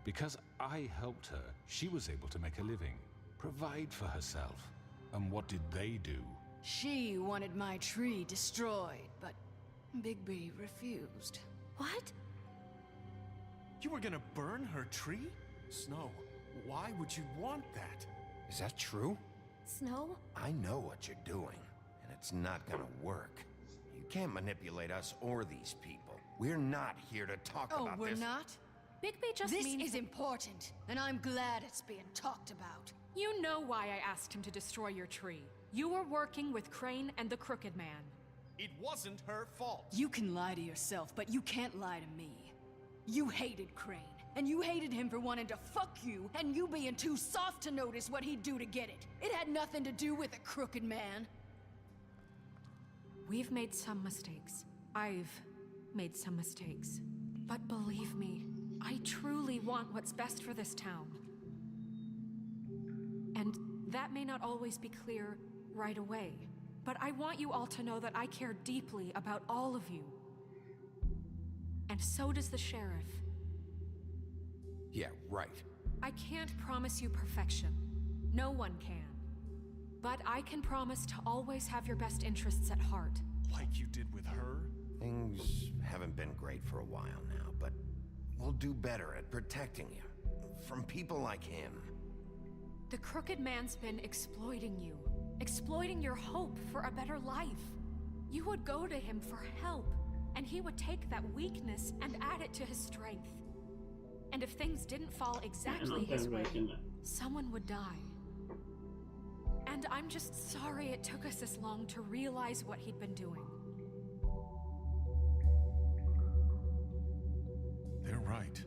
Because I helped her, she was able to make a living, provide for herself. And what did they do? She wanted my tree destroyed, but Bigby refused. What? You were gonna burn her tree? Snow, why would you want that? Is that true? Snow? I know what you're doing, and it's not gonna work. You can't manipulate us or these people. We're not here to talk about we're this. not? Bigby just This means... is important, and I'm glad it's being talked about. You know why I asked him to destroy your tree. You were working with Crane and the Crooked Man. It wasn't her fault. You can lie to yourself, but you can't lie to me. You hated Crane, and you hated him for wanting to fuck you, and you being too soft to notice what he'd do to get it. It had nothing to do with a Crooked Man. We've made some mistakes. I've made some mistakes. But believe me, I truly want what's best for this town. And that may not always be clear right away, but I want you all to know that I care deeply about all of you. And so does the sheriff. Yeah, right. I can't promise you perfection. No one can. But I can promise to always have your best interests at heart. Like you did with her? Things haven't been great for a while now, but we'll do better at protecting you. From people like him. The Crooked Man's been exploiting you. Exploiting your hope for a better life. You would go to him for help, and he would take that weakness and add it to his strength. And if things didn't fall exactly his way, someone would die. And I'm just sorry it took us this long to realize what he'd been doing. They're right.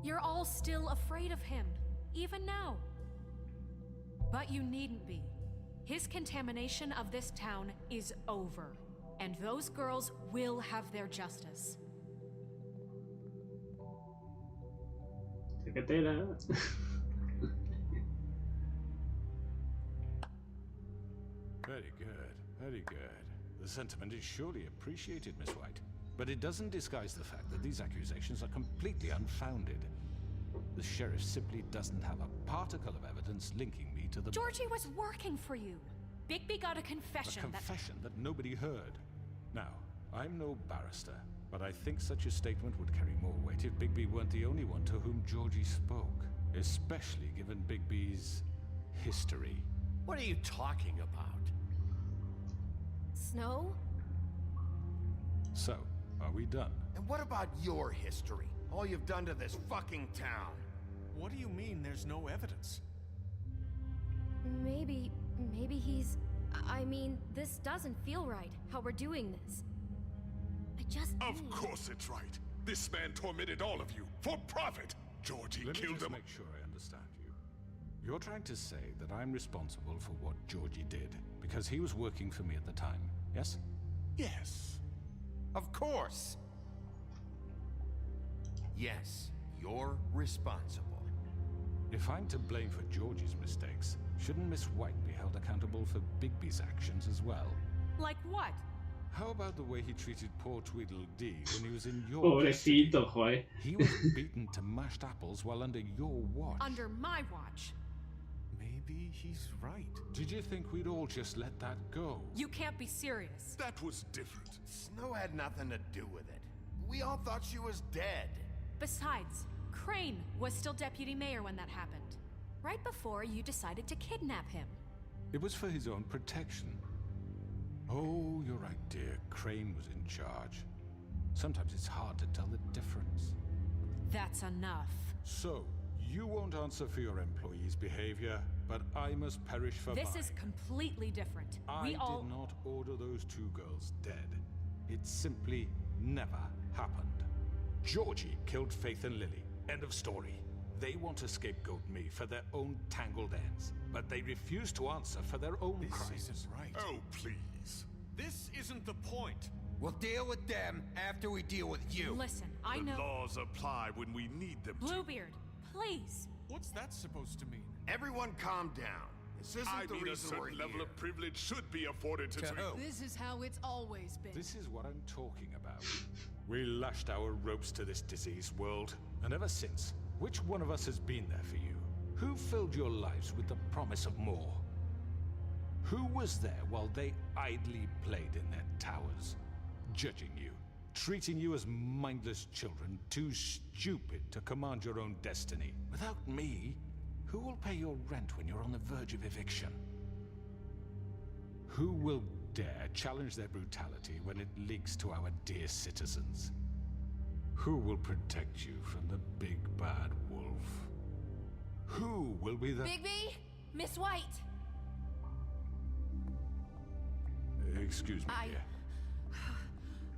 You're all still afraid of him, even now. But you needn't be. His contamination of this town is over, and those girls will have their justice. Secretera. Very good, very good. The sentiment is surely appreciated, Miss White. But it doesn't disguise the fact that these accusations are completely unfounded. The sheriff simply doesn't have a particle of evidence linking me to the... Georgie was working for you. Bigby got a confession. A confession that nobody heard. Now, I'm no barrister, but I think such a statement would carry more weight if Bigby weren't the only one to whom Georgie spoke. Especially given Bigby's history. What are you talking about? Snow? So, are we done? And what about your history? All you've done to this fucking town? What do you mean there's no evidence? Maybe he's... I mean, this doesn't feel right, how we're doing this. I just Of course it's right. This man tormented all of you, for profit. Georgie Let me killed just him. make sure I understand you. You're trying to say that I'm responsible for what Georgie did, because he was working for me at the time, yes? Yes. Of course. Yes, you're responsible. If I'm to blame for Georgie's mistakes, shouldn't Miss White be held accountable for Bigby's actions as well? Like what? How about the way he treated poor Tweedledee when he was in your Pobrecito, joder. He was beaten to mashed apples while under your watch. Under my watch. Maybe he's right. Did you think we'd all just let that go? You can't be serious. That was different. Snow had nothing to do with it. We all thought she was dead. Besides, Crane was still deputy mayor when that happened. Right before you decided to kidnap him. It was for his own protection. Oh, you're right, dear. Crane was in charge. Sometimes it's hard to tell the difference. That's enough. So, you won't answer for your employees' behavior, but I must perish for mine. This is completely different. I did not order those two girls dead. It simply never happened. Georgie killed Faith and Lily. End of story. They want to scapegoat me for their own tangled ends, but they refuse to answer for their own crimes. This isn't right. Oh, please. This isn't the point. We'll deal with them after we deal with you. Listen, I know... The laws apply when we need them to. Bluebeard, please. What's that supposed to mean? Everyone calm down. This isn't I the mean, a reason we're certain level here. of privilege should be afforded to... This is how it's always been. This is what I'm talking about. We lashed our ropes to this diseased world, and ever since, which one of us has been there for you? Who filled your lives with the promise of more? Who was there while they idly played in their towers, judging you, treating you as mindless children, too stupid to command your own destiny? Without me, who will pay your rent when you're on the verge of eviction? Who will dare challenge their brutality when it leaks to our dear citizens? Who will protect you from the big bad wolf? Who will be the... Bigby? Miss White! Excuse me, dear.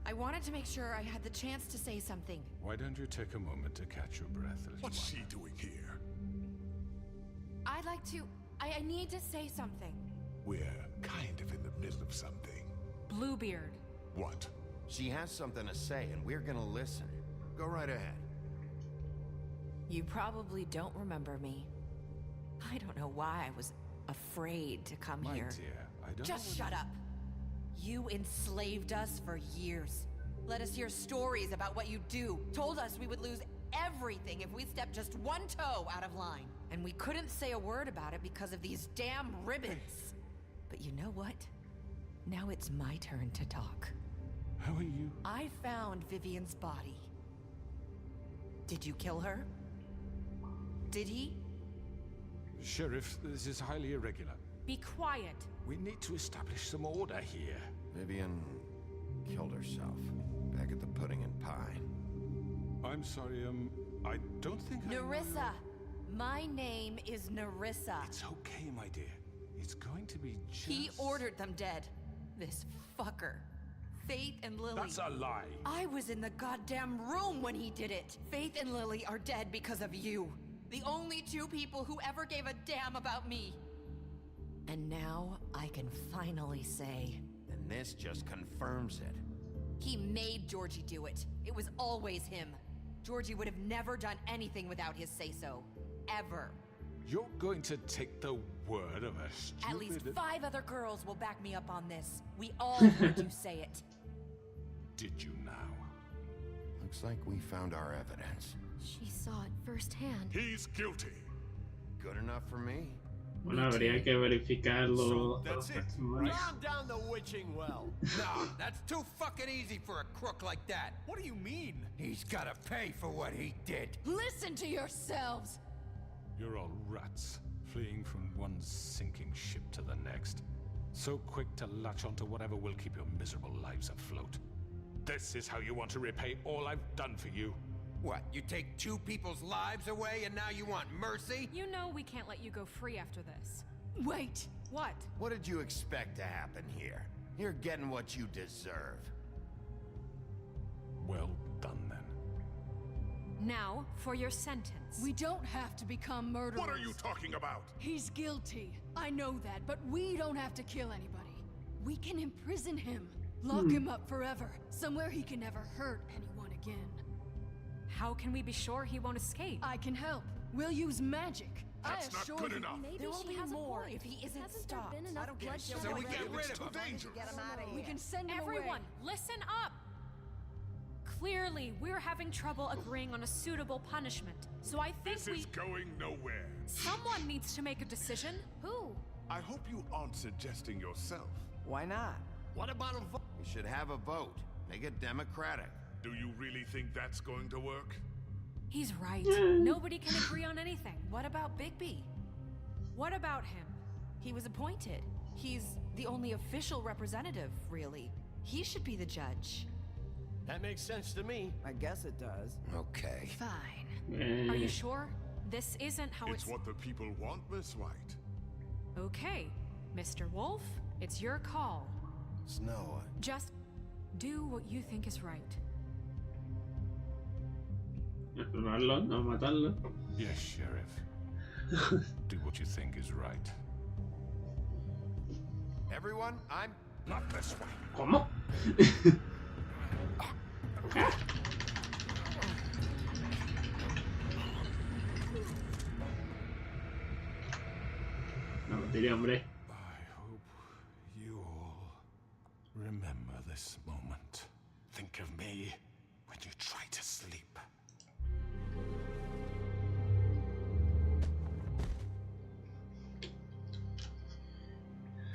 I wanted to make sure I had the chance to say something. Why don't you take a moment to catch your breath, little What's she doing here? I'd like to... I need to say something. We're kind of in the middle of something. Bluebeard. What? She has something to say, and we're gonna listen. Go right ahead. You probably don't remember me. I don't know why I was afraid to come My here. dear, I don't Just know shut up. You enslaved us for years. Let us hear stories about what you do. Told us we would lose everything if we stepped just one toe out of line. And we couldn't say a word about it because of these damn ribbons. But you know what? Now it's my turn to talk. How are you? I found Vivian's body. Did you kill her? Did he? Sheriff, this is highly irregular. Be quiet. We need to establish some order here. Vivian killed herself back at the Pudding and Pie. I'm sorry, I don't think Nerissa! My name is Nerissa. It's okay, my dear. It's going to be just... He ordered them dead. This fucker. Faith and Lily. That's a lie. I was in the goddamn room when he did it. Faith and Lily are dead because of you. The only two people who ever gave a damn about me. And now I can finally say... And this just confirms it. He made Georgie do it. It was always him. Georgie would have never done anything without his say-so. Ever. You're going to take the word of a stupid... At least 5 other girls will back me up on this. We all heard you say it. Did you now? Looks like we found our evidence. She saw it firsthand. He's guilty. Good enough for me. Bueno, habría que verificarlo. That's it. Drown down the witching well. No, that's too fucking easy for a crook like that. What do you mean? He's gotta pay for what he did. Listen to yourselves. You're all rats, fleeing from one sinking ship to the next. So quick to latch onto whatever will keep your miserable lives afloat. This is how you want to repay all I've done for you? What, you take 2 people's lives away and now you want mercy? You know we can't let you go free after this. Wait! What? What did you expect to happen here? You're getting what you deserve. Well done, then. Now, for your sentence. We don't have to become murderers. What are you talking about? He's guilty. I know that, but we don't have to kill anybody. We can imprison him. Lock him up forever. Somewhere he can never hurt anyone again. How can we be sure he won't escape? I can help. We'll use magic. That's not good enough. Maybe There will she be has more a point. if he isn't Hasn't stopped. there been enough bloodshed? So we get rid of him. Dangerous. Get him out of here. We can send him Everyone, away. listen up! Clearly, we're having trouble agreeing on a suitable punishment, so I think This is going nowhere. someone needs to make a decision. Who? I hope you aren't suggesting yourself. Why not? What about a vote? We should have a vote. Make it democratic. Do you really think that's going to work? He's right. Nobody can agree on anything. What about Bigby? What about him? He was appointed. He's the only official representative, really. He should be the judge. That makes sense to me. I guess it does. Okay. Fine. Are you sure? This isn't how It's what the people want, Miss White. Okay, Mr. Wolf, it's your call. Snow. Just do what you think is right. Explorarlo, no matarlo. Yes, Sheriff. Do what you think is right. Everyone, I'm Not this way. ¿Cómo? No lo tiré, hombre. I hope you all remember this moment. Think of me when you try to sleep.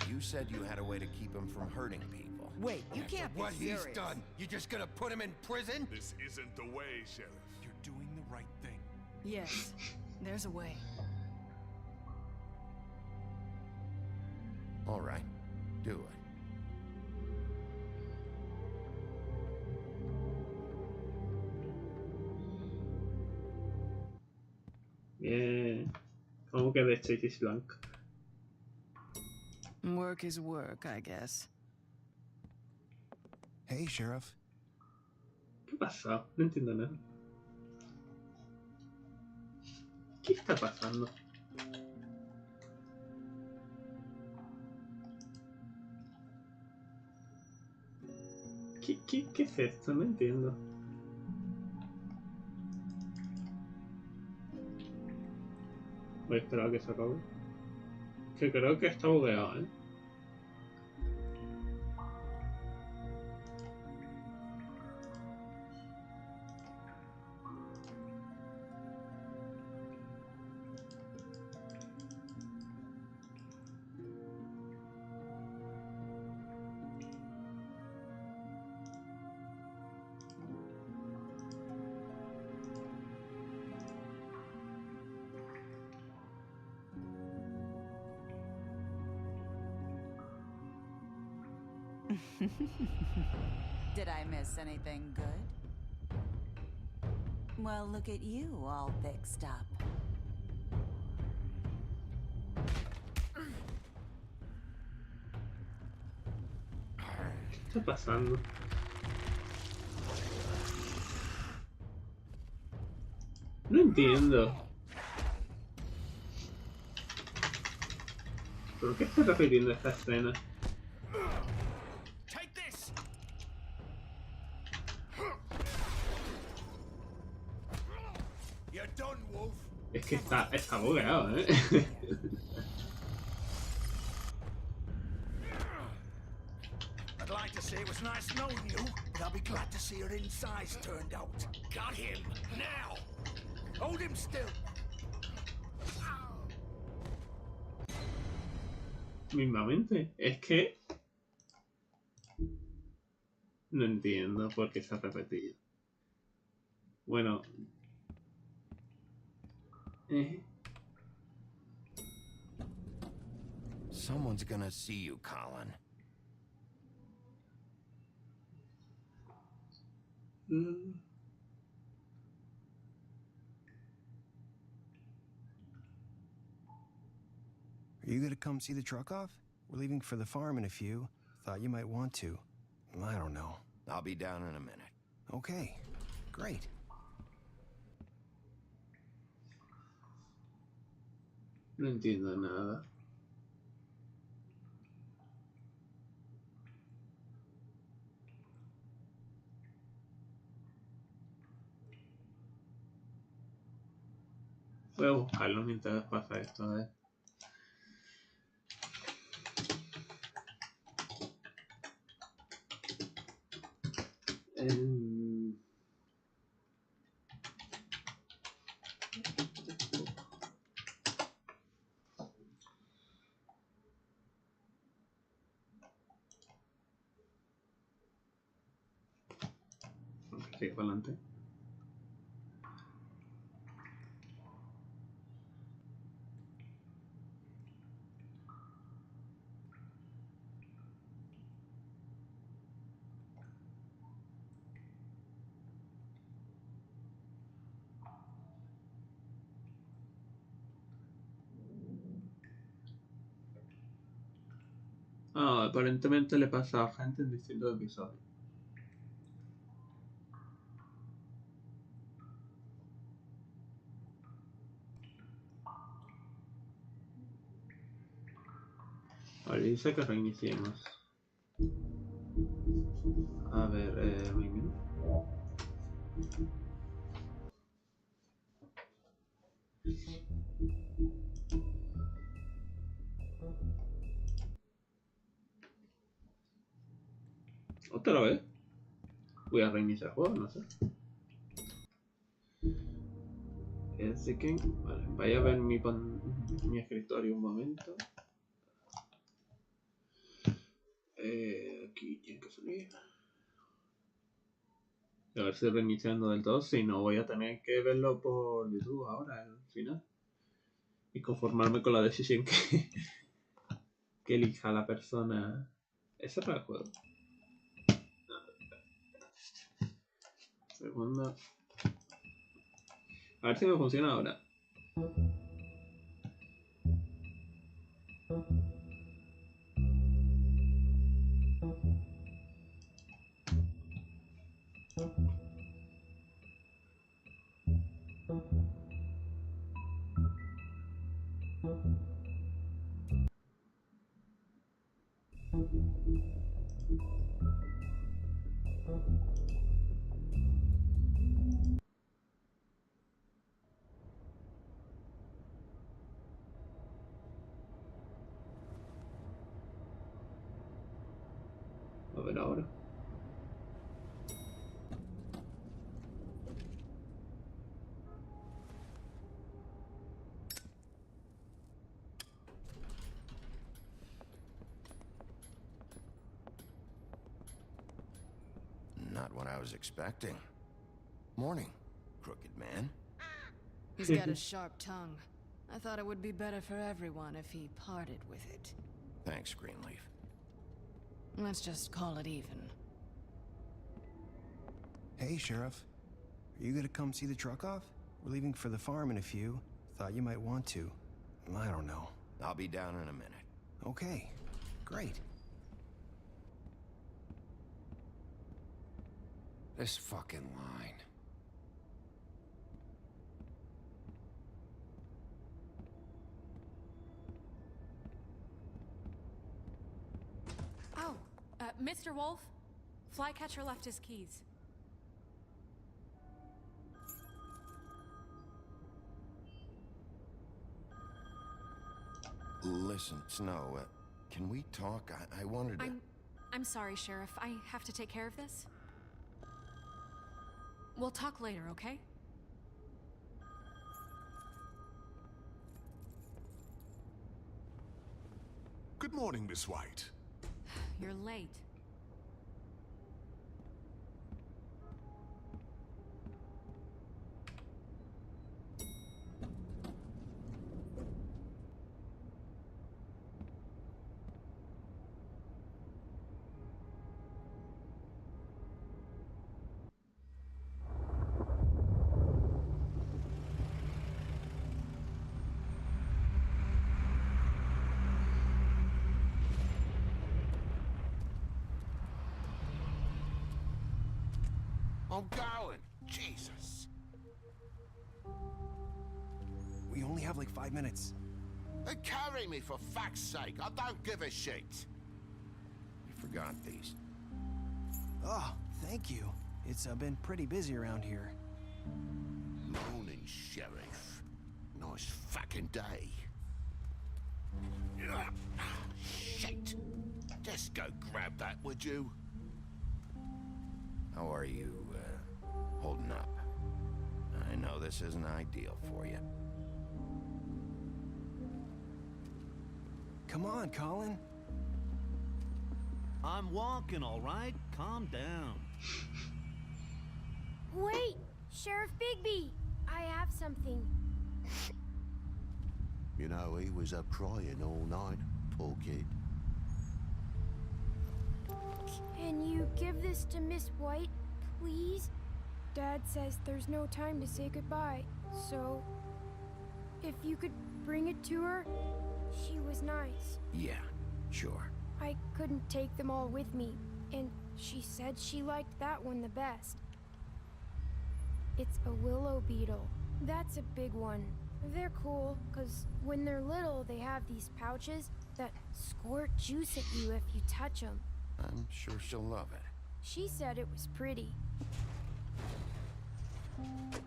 You said you had a way to keep him from hurting people. Wait, you can't be What serious. he's done, you just gonna put him in prison? This isn't the way, Sheriff. You're doing the right thing. Yes, there's a way. All right, do it. Bien. ¿Cómo que de Chase is blank? Work is work, I guess. Hey, Sheriff. ¿Qué pasa? No entiendo nada. ¿Qué está pasando? ¿Qué es esto? No entiendo. Voy a esperar a que se acabe. Que creo que está bugueado, ¿eh? Did I miss anything good? Well, look at you, all fixed up. ¿Qué está pasando? No entiendo. ¿Por qué está repitiendo esta escena? Take this. You're done, Wolf. Es que está bugueado, ¿eh? I'd like to say it was nice knowing you, but I'll be glad to see your insides turned out. Got him. Now. Hold him still. Mismamente. Es que... No entiendo por qué se ha repetido. Bueno... Someone's gonna see you, Colin. Are you gonna come see the truck off? We're leaving for the farm in a few. Thought you might want to. I don't know. I'll be down in a minute. Okay, great. No entiendo nada. Voy a buscarlo mientras pasa esto, a ver. Sigue para adelante. Ah, aparentemente le pasa a gente en distintos episodios. Vale, dice que reiniciemos. A ver, menú. ¿Otra vez? Voy a reiniciar el juego, no sé. Así que, vale, vaya a ver mi escritorio un momento. Aquí tiene que salir. A ver si reiniciando del todo, si no voy a tener que verlo por YouTube ahora, al final. Y conformarme con la decisión que elija la persona. Ese para el juego. Segundo. A ver si me funciona ahora. A ver ahora. Not what I was expecting. Morning, crooked man. He's got a sharp tongue. I thought it would be better for everyone if he parted with it. Thanks, Greenleaf. Let's just call it even. Hey, Sheriff. Are you gonna come see the truck off? We're leaving for the farm in a few. Thought you might want to. I don't know. I'll be down in a minute. Okay, great. This fucking line. Oh, Mr. Wolf? Flycatcher left his keys. Listen, Snow, can we talk? I wanted to... I'm sorry, Sheriff. I have to take care of this. We'll talk later, okay? Good morning, Miss White. You're late. I'm going. Jesus. We only have like 5 minutes. Then carry me for fuck's sake. I don't give a shit. You forgot these. Oh, thank you. It's been pretty busy around here. Morning, Sheriff. Nice fucking day. Shit. Just go grab that, would you? How are you, holding up? I know this isn't ideal for you. Come on, Colin. I'm walking, all right? Calm down. Wait! Sheriff Bigby! I have something. You know, he was up crying all night, poor kid. Can you give this to Miss White, please? Dad says there's no time to say goodbye, so if you could bring it to her, she was nice. Yeah, sure. I couldn't take them all with me, and she said she liked that one the best. It's a willow beetle. That's a big one. They're cool, because when they're little, they have these pouches that squirt juice at you if you touch them. I'm sure she'll love it. She said it was pretty.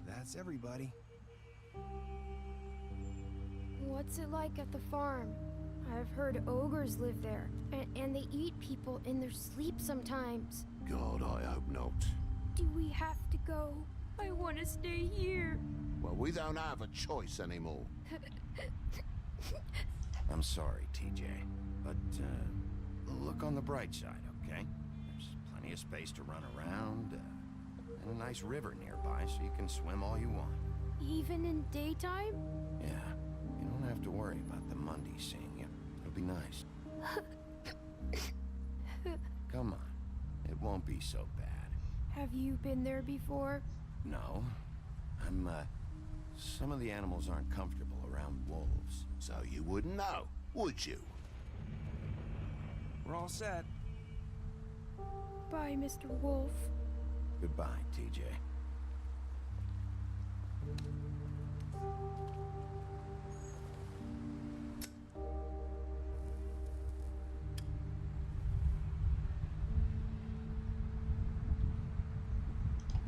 That's everybody. What's it like at the farm? I've heard ogres live there, and they eat people in their sleep sometimes. God, I hope not. Do we have to go? I want to stay here. Well, we don't have a choice anymore. I'm sorry, TJ, but look on the bright side, okay? There's plenty of space to run around, and a nice river nearby so you can swim all you want. Even in daytime? Yeah, you don't have to worry about the Monday seeing you. It'll be nice. Come on, it won't be so bad. Have you been there before? No, some of the animals aren't comfortable around wolves, so you wouldn't know, would you? We're all set. Bye, Mr. Wolf. Goodbye, TJ.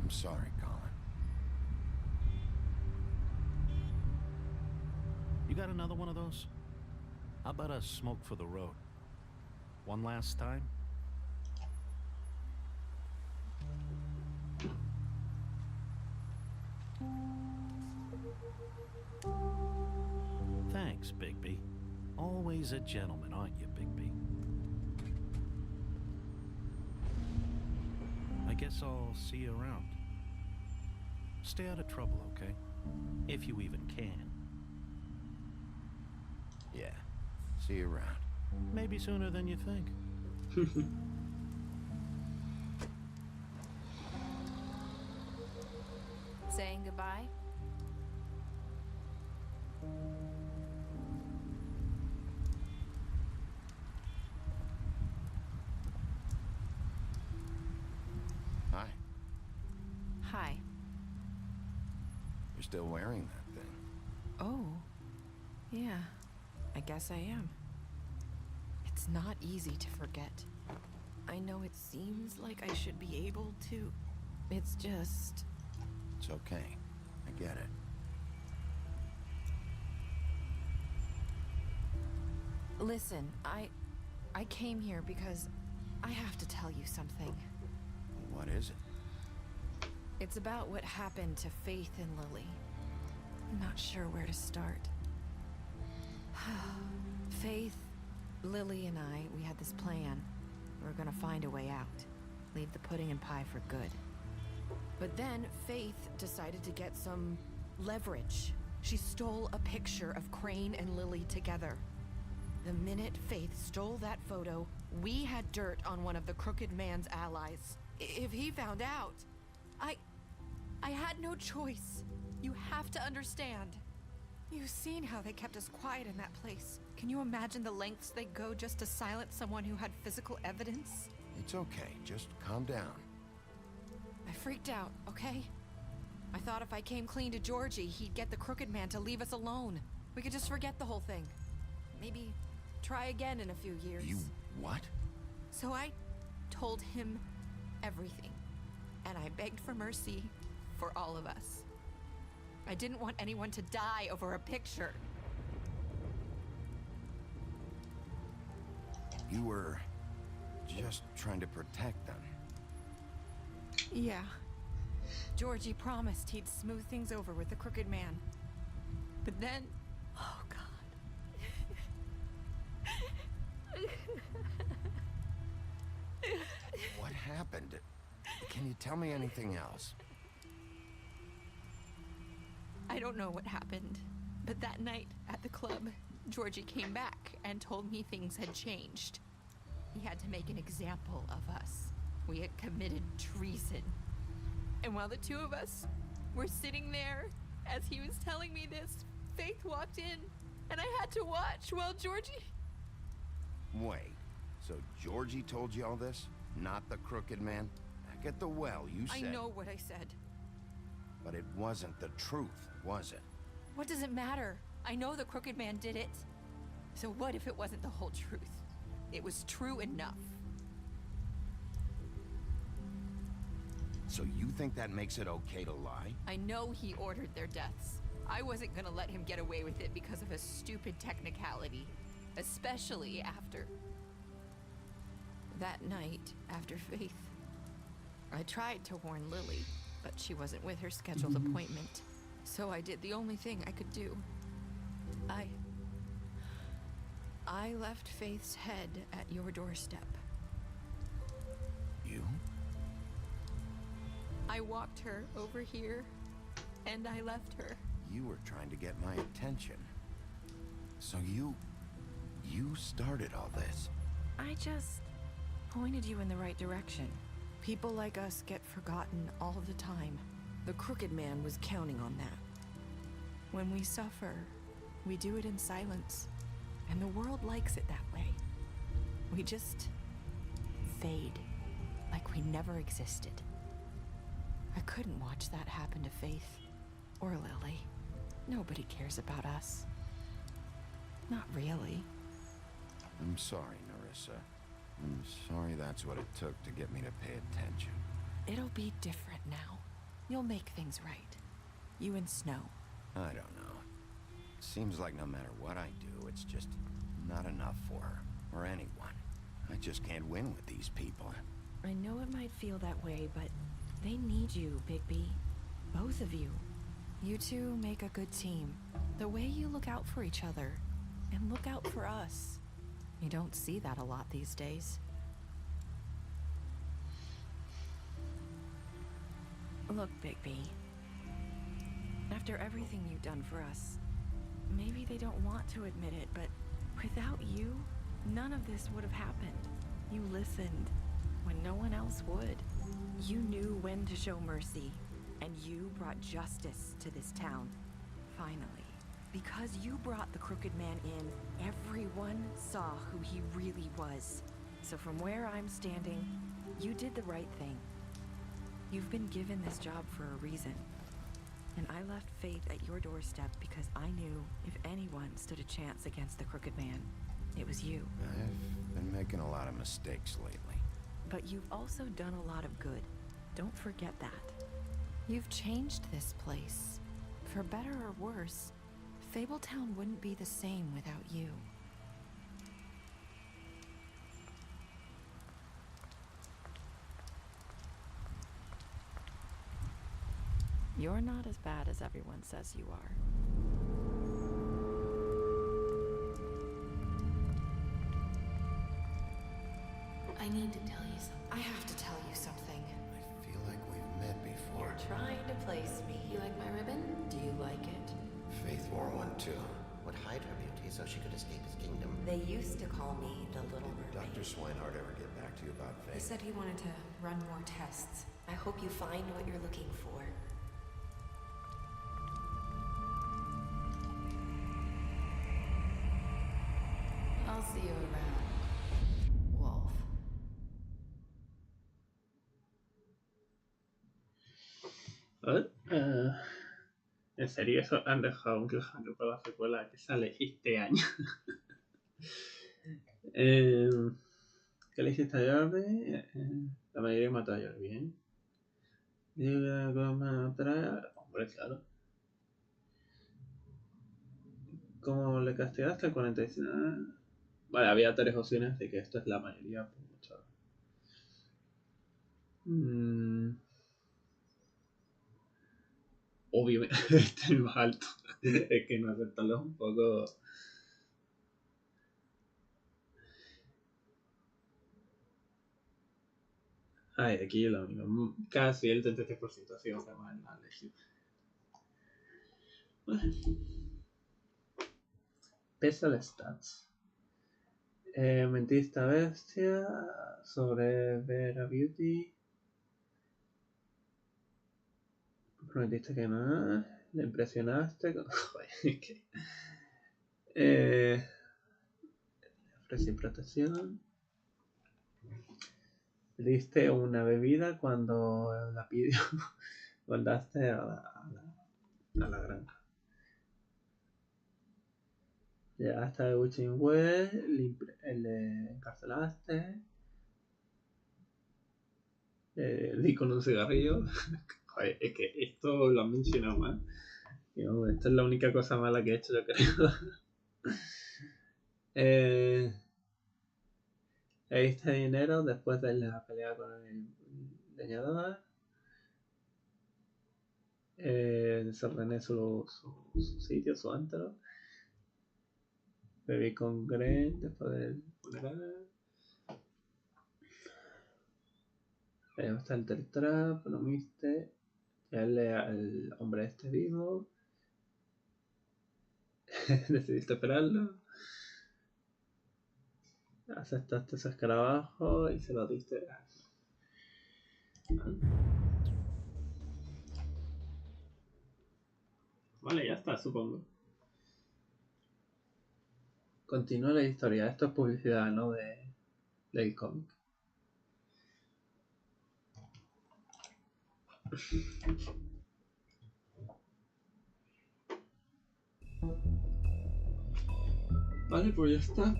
I'm sorry, Colin. You got another one of those? How about a smoke for the road? One last time? Thanks, Bigby. Always a gentleman, aren't you, Bigby? I guess I'll see you around. Stay out of trouble, okay? If you even can. Yeah, see you around. Maybe sooner than you think. Saying goodbye? Hi. Hi. You're still wearing that thing. Oh. Yeah. I guess I am. It's not easy to forget. I know it seems like I should be able to. It's just... It's okay. I get it. Listen, I came here because I have to tell you something. What is it? It's about what happened to Faith and Lily. I'm not sure where to start. Faith, Lily, and we had this plan. We were gonna find a way out. Leave the pudding and pie for good. But then Faith decided to get some leverage. She stole a picture of Crane and Lily together. The minute Faith stole that photo, we had dirt on one of the Crooked Man's allies. If he found out, I had no choice. You have to understand. You've seen how they kept us quiet in that place. Can you imagine the lengths they go just to silence someone who had physical evidence? It's okay. Just calm down. I freaked out, okay? I thought if I came clean to Georgie, he'd get the Crooked Man to leave us alone. We could just forget the whole thing. Maybe try again in a few years. You what? So I told him everything. And I begged for mercy for all of us. I didn't want anyone to die over a picture. You were just trying to protect them. Yeah. Georgie promised he'd smooth things over with the Crooked Man. But then... Oh, God. What happened? Can you tell me anything else? I don't know what happened, but that night at the club, Georgie came back and told me things had changed. He had to make an example of us. We had committed treason. And while the two of us were sitting there, as he was telling me this, Faith walked in, and I had to watch while Georgie... Wait, so Georgie told you all this? Not the Crooked Man? Back at the well, you said... I know what I said. But it wasn't the truth, was it? What does it matter? I know the Crooked Man did it. So what if it wasn't the whole truth? It was true enough. So you think that makes it okay to lie? I know he ordered their deaths. I wasn't gonna let him get away with it because of a stupid technicality. Especially after... that night, after Faith. I tried to warn Lily, but she wasn't with her scheduled appointment. So I did the only thing I could do. I left Faith's head at your doorstep. You? I walked her over here, and I left her. You were trying to get my attention. So you started all this. I just pointed you in the right direction. People like us get forgotten all the time. The Crooked Man was counting on that. When we suffer, we do it in silence. And the world likes it that way. We just fade, like we never existed. I couldn't watch that happen to Faith or Lily. Nobody cares about us. Not really. I'm sorry, Nerissa. I'm sorry that's what it took to get me to pay attention. It'll be different now. You'll make things right. You and Snow. I don't know. Seems like no matter what I do, it's just not enough for her, or anyone. I just can't win with these people. I know it might feel that way, but they need you, Bigby. Both of you. You two make a good team. The way you look out for each other, and look out for us. You don't see that a lot these days. Look, Bigby. After everything you've done for us, maybe they don't want to admit it, but without you, none of this would have happened. You listened when no one else would. You knew when to show mercy, and you brought justice to this town. Finally. Because you brought the Crooked Man in, everyone saw who he really was. So from where I'm standing, you did the right thing. You've been given this job for a reason. And I left Faith at your doorstep because I knew if anyone stood a chance against the Crooked Man, it was you. I've been making a lot of mistakes lately. But you've also done a lot of good. Don't forget that. You've changed this place. For better or worse, Fabletown wouldn't be the same without you. You're not as bad as everyone says you are. I need to tell you something. I have to tell you something. I feel like we've met before. You're trying to place me. You like my ribbon? Do you like it? Faith wore one too. Would hide her beauty so she could escape his kingdom. They used to call me the Little Mermaid. Dr. Swinehart ever get back to you about He Faith? said he wanted to run more tests. I hope you find what you're looking for. I'll see you around, Wolf. A ver, en serio, eso han dejado un cliffhanger para la secuela que sale este año. ¿Qué le hiciste a Jordi? La mayoría mató a Jordi, bien. Digo, ¿cómo atrae? Hombre, claro. ¿Cómo le castigaste? 45. Vale, había 3 opciones, así que esto es la mayoría. Por mucho. Obviamente, este es el más alto. Es que no aceptarlo es un poco. Ay, aquí lo mismo. Casi el 33% ha sido más en la elección. Special Stats. Mentista bestia. Sobre Vera Beauty. Prometiste que no. Le impresionaste. Joder, es que. Le ofrecí protección. Le diste una bebida cuando la pidió. Mandaste a la granja. Llegaste a Witching Well, le encarcelaste. Di con un cigarrillo. Joder, es que esto lo han mencionado mal. Digamos, esta es la única cosa mala que he hecho, yo creo. Le diste dinero después de la pelea con el leñador. Desordené su sitio, su antro. Bebí con Gren después del funeral. Está el Trap, lo viste. Darle al hombre este vivo. Decidiste esperarlo. Aceptaste ese escarabajo y se lo diste. Vale, ya está, supongo. Continúa la historia. Esto es publicidad, ¿no? Del cómic. Vale, pues ya está.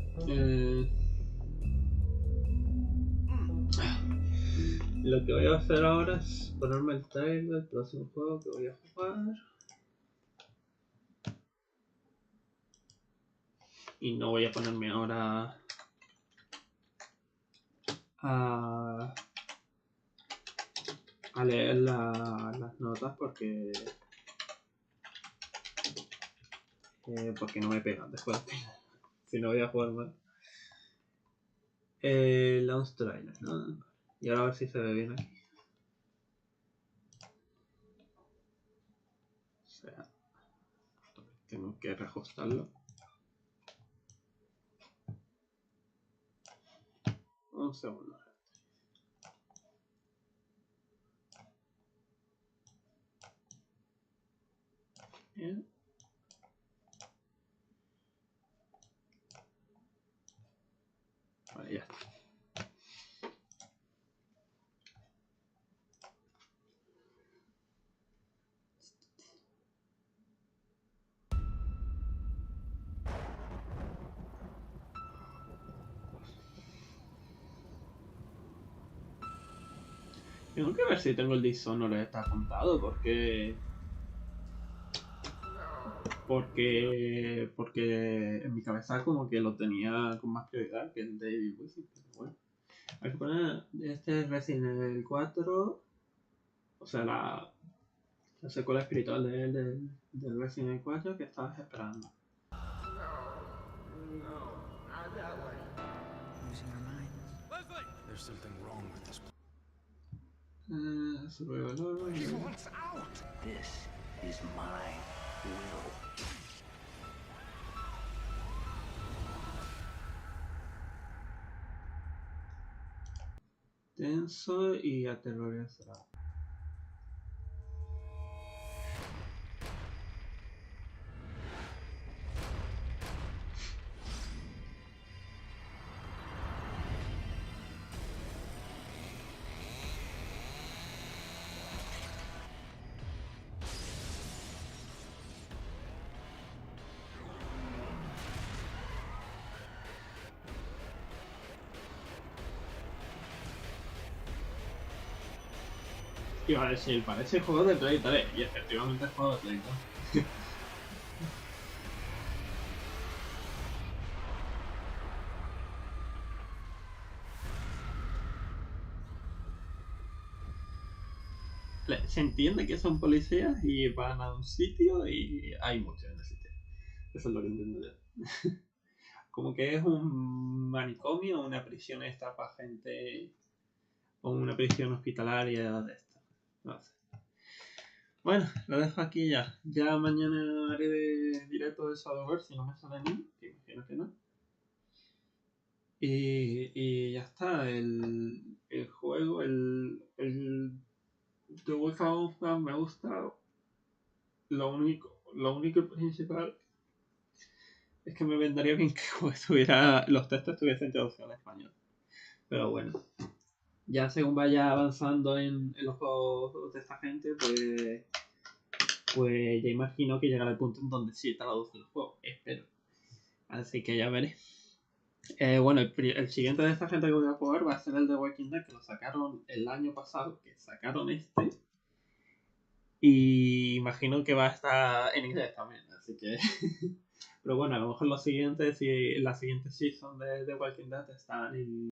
Lo que voy a hacer ahora es ponerme el trailer del próximo juego que voy a jugar. Y no voy a ponerme ahora a leer las notas porque no me pegan después. Si no voy a jugar mal. Launch trailer, ¿no? Y ahora a ver si se ve bien aquí. O sea, tengo que reajustarlo. Un segundo. Bien. Vale, ya está. Tengo que ver si tengo el Dishonored está apuntado porque en mi cabeza como que lo tenía con más prioridad que el de Evil Within, pero bueno. Hay que poner este Resident Evil 4, o sea la secuela espiritual del Resident Evil 4 que estabas esperando. There's something wrong with this place. He wants out. This is my will. Tenso y aterrorizado. Iba a decir, parece juego de Play 3, y efectivamente es juego de Play 3. Se entiende que son policías y van a un sitio y hay muchos en el sitio. Eso es lo que entiendo yo. Como que es un manicomio o una prisión esta para gente, o una prisión hospitalaria de esta. No sé. Bueno, lo dejo aquí ya. Ya mañana haré directo de Shadowverse si no me sale ni, que imagino que no. Y ya está. El juego, el Nº005 me gusta. Lo único y principal es que me vendría bien que los textos estuviesen traducidos al español. Pero bueno, ya según vaya avanzando en los juegos de esta gente, pues ya imagino que llegará el punto en donde sí traduce el juego, espero. Así que ya veré. Bueno, el siguiente de esta gente que voy a jugar va a ser el de Walking Dead, que lo sacaron el año pasado, que sacaron este. Y imagino que va a estar en inglés también, así que... Pero bueno, a lo mejor los siguientes, la siguiente season de Walking Dead están en